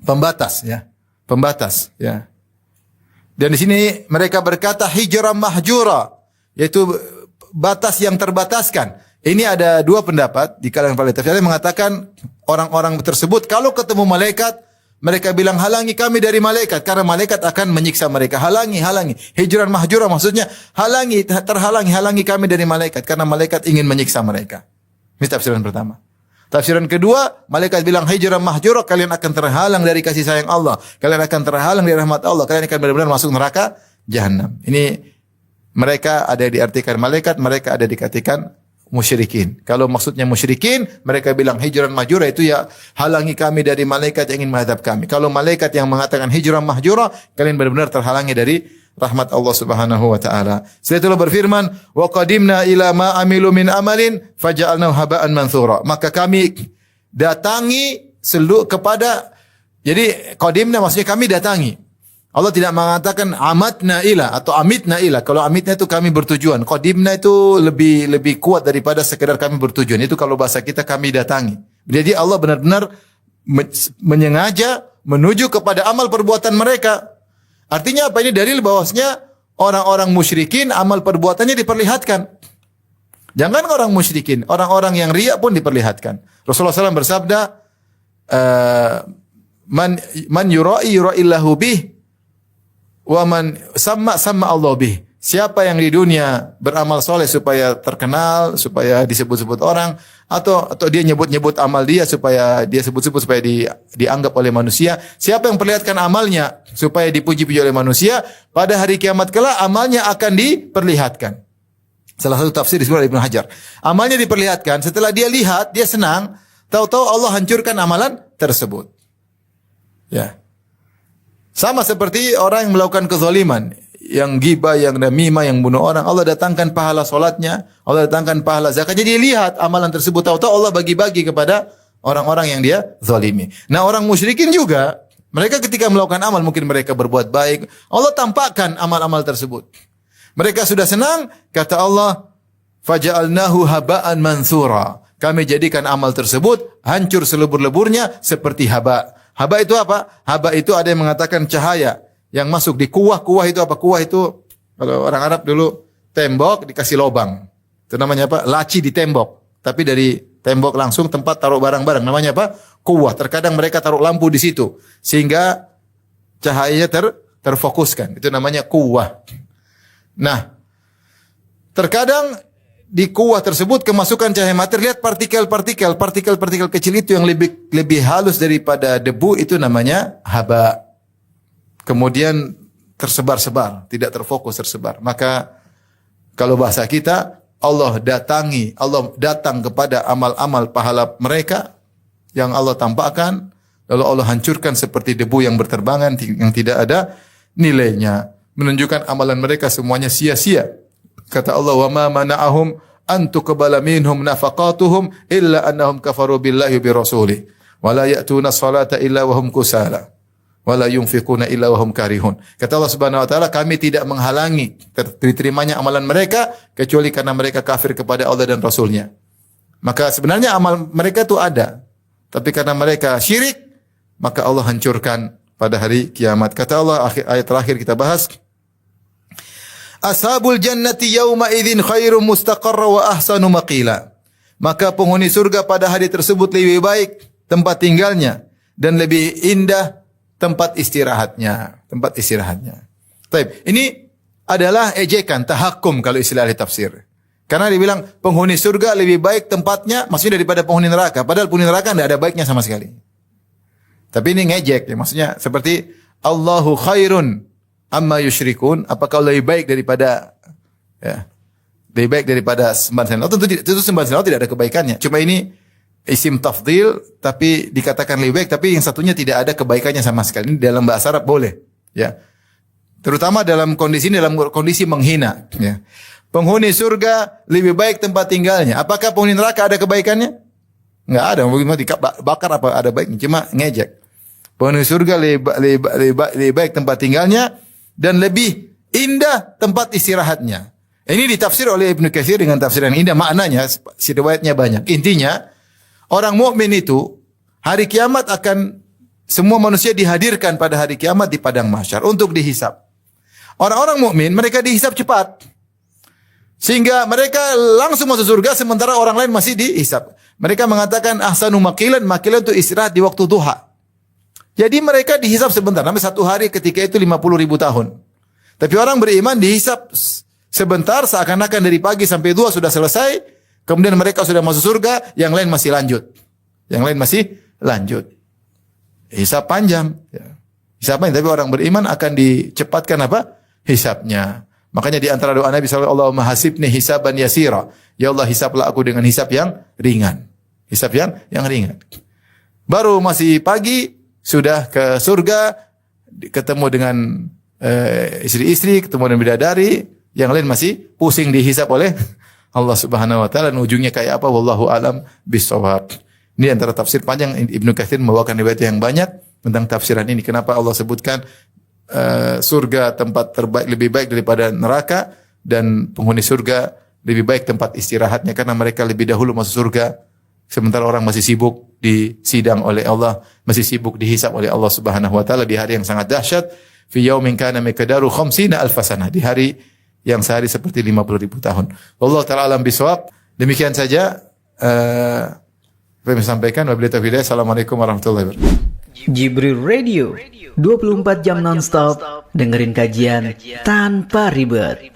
Pembatas, ya. Pembatas, ya. Dan di sini mereka berkata hijran mahjura, yaitu batas yang terbataskan. Ini ada dua pendapat di kalangan para tafsir yang mengatakan orang-orang tersebut kalau ketemu malaikat mereka bilang halangi kami dari malaikat karena malaikat akan menyiksa mereka. Halangi. Hijran mahjura maksudnya halangi kami dari malaikat karena malaikat ingin menyiksa mereka. Ini tafsiran pertama. Tafsiran kedua, malaikat bilang hijran mahjura, kalian akan terhalang dari kasih sayang Allah. Kalian akan terhalang dari rahmat Allah. Kalian akan benar-benar masuk neraka jahanam. Ini mereka ada diartikan malaikat, mereka ada dikatakan musyrikin. Kalau maksudnya musyrikin, mereka bilang hijran mahjura itu ya halangi kami dari malaikat yang ingin menghadap kami. Kalau malaikat yang mengatakan hijran mahjura, kalian benar-benar terhalangi dari rahmat Allah Subhanahu wa taala. Setelah berfirman, "Wa qadimna ila ma amilu min amalin faja'alnahu haba'an manthura." Maka kami datangi kepada, jadi qadimna maksudnya kami datangi. Allah tidak mengatakan amatna ila atau amitna ila. Kalau amitna itu kami bertujuan. Qadimna itu lebih kuat daripada sekedar kami bertujuan. Itu kalau bahasa kita kami datangi. Jadi Allah benar-benar menyengaja menuju kepada amal perbuatan mereka. Artinya apa ini dalil bahwasanya orang-orang musyrikin amal perbuatannya diperlihatkan. Jangan orang musyrikin, orang-orang yang riya pun diperlihatkan. Rasulullah SAW bersabda, man yura'illahu bih wa man sama Allah bih. Siapa yang di dunia beramal soleh supaya terkenal, supaya disebut-sebut orang, atau dia nyebut-nyebut amal dia supaya dia sebut-sebut supaya dianggap oleh manusia. Siapa yang perlihatkan amalnya supaya dipuji-puji oleh manusia, pada hari kiamat kelak amalnya akan diperlihatkan. Salah satu tafsir disebut Ibnu Hajar. Amalnya diperlihatkan, setelah dia lihat, dia senang, tahu-tahu Allah hancurkan amalan tersebut. Ya. Sama seperti orang yang melakukan kezaliman, yang ghibah, yang namimah, yang bunuh orang, Allah datangkan pahala solatnya, Allah datangkan pahala zakatnya, dia lihat amalan tersebut, tahu-tahu Allah bagi-bagi kepada orang-orang yang dia zalimi. Nah, orang musyrikin juga, mereka ketika melakukan amal, mungkin mereka berbuat baik, Allah tampakkan amal-amal tersebut. Mereka sudah senang, kata Allah, faja'alnahu haba'an mansura. Kami jadikan amal tersebut hancur selebur-leburnya seperti haba. Haba itu apa? Haba itu ada yang mengatakan cahaya yang masuk di kuah. Kuah itu apa? Kuah itu kalau orang Arab dulu tembok dikasih lobang. Itu namanya apa? Laci di tembok. Tapi dari tembok langsung tempat taruh barang-barang. Namanya apa? Kuah. Terkadang mereka taruh lampu di situ sehingga cahayanya terfokuskan. Itu namanya kuah. Nah, terkadang di kuah tersebut kemasukan cahaya materi, lihat partikel kecil itu yang lebih halus daripada debu, itu namanya haba. kemudian tersebar-sebar, tidak terfokus, tersebar. Maka kalau bahasa kita, Allah datang kepada amal-amal pahala mereka yang Allah tampakkan, lalu Allah hancurkan seperti debu yang berterbangan yang tidak ada nilainya, menunjukkan amalan mereka semuanya sia-sia. Kata Allah, "Wa ma mana'ahum an tuqbala minhum nafaqatuhum illa annahum kafaru billahi wa bi rasulih wa la ya'tuna salata illa wa hum kusala wa la yunfiquna illa wa hum karihun." Kata Allah Subhanahu wa taala, kami tidak menghalangi diterimanya amalan mereka kecuali karena mereka kafir kepada Allah dan Rasulnya. Maka sebenarnya amal mereka itu ada, tapi karena mereka syirik, maka Allah hancurkan pada hari kiamat. Kata Allah, ayat terakhir kita bahas, Ashabul jannati yawma idzin khairum mustaqarra wa ahsanu maqila. Maka penghuni surga pada hari tersebut lebih baik tempat tinggalnya dan lebih indah tempat istirahatnya. Baik, ini adalah ejekan, tahakkum kalau istilah ahli tafsir. Karena dibilang penghuni surga lebih baik tempatnya, maksudnya daripada penghuni neraka. Padahal penghuni neraka tidak ada baiknya sama sekali. Tapi ini ngejek, ya. Maksudnya seperti Allahu khairun amma yusyrikun, apakah lebih baik daripada lebih baik daripada sembahan selain Allah? Tentu sembahan selain Allah tidak ada kebaikannya. Cuma ini isim tafdhil, tapi dikatakan lebih baik, tapi yang satunya tidak ada kebaikannya sama sekali. Ini dalam bahasa Arab boleh, ya. Terutama dalam kondisi menghina, ya. Penghuni surga lebih baik tempat tinggalnya. Apakah penghuni neraka ada kebaikannya? Enggak ada. Mau dibakar apa ada baiknya? Cuma ngejek. Penghuni surga lebih baik tempat tinggalnya dan lebih indah tempat istirahatnya. Ini ditafsir oleh Ibnu Katsir dengan tafsir yang indah. Maknanya, riwayatnya banyak. Intinya, orang mukmin itu hari kiamat akan semua manusia dihadirkan pada hari kiamat di padang mahsyar untuk dihisab. Orang-orang mukmin mereka dihisab cepat, sehingga mereka langsung masuk surga sementara orang lain masih dihisab. Mereka mengatakan ahsanu maqilan itu istirahat di waktu duha. Jadi mereka dihisab sebentar, sampai satu hari ketika itu 50.000 tahun. Tapi orang beriman dihisab sebentar, seakan-akan dari pagi sampai duha sudah selesai, kemudian mereka sudah masuk surga, yang lain masih lanjut. Hisab panjang. Ya. Hisab panjang, tapi orang beriman akan dicepatkan apa? Hisabnya. Makanya di antara doa Nabi SAW, Allahumma hasibni hisaban yasira. Ya Allah, hisablah aku dengan hisab yang ringan. Hisab yang ringan. Baru masih pagi, sudah ke surga, ketemu dengan istri-istri, ketemu dengan bidadari, yang lain masih pusing dihisab oleh Allah Subhanahu wa taala. Ujungnya kayak apa? Wallahu alam bisawab. Ini antara tafsir panjang. Ibnu Katsir membawakan riwayat yang banyak tentang tafsiran ini. Kenapa Allah sebutkan surga tempat terbaik, lebih baik daripada neraka, dan penghuni surga lebih baik tempat istirahatnya karena mereka lebih dahulu masuk surga. Sementara orang masih sibuk disidang oleh Allah, masih sibuk dihisab oleh Allah Subhanahu wa taala di hari yang sangat dahsyat, fi yaumin kana miqdaru 50 alf sanah, di hari yang sehari seperti 50.000 tahun. Wallahu taala alam bisawab. Demikian saja apa yang saya sampaikan. Wabillahi taufiq. Assalamualaikum warahmatullahi wabarakatuh. Jibril Radio 24 jam nonstop dengerin kajian tanpa ribet.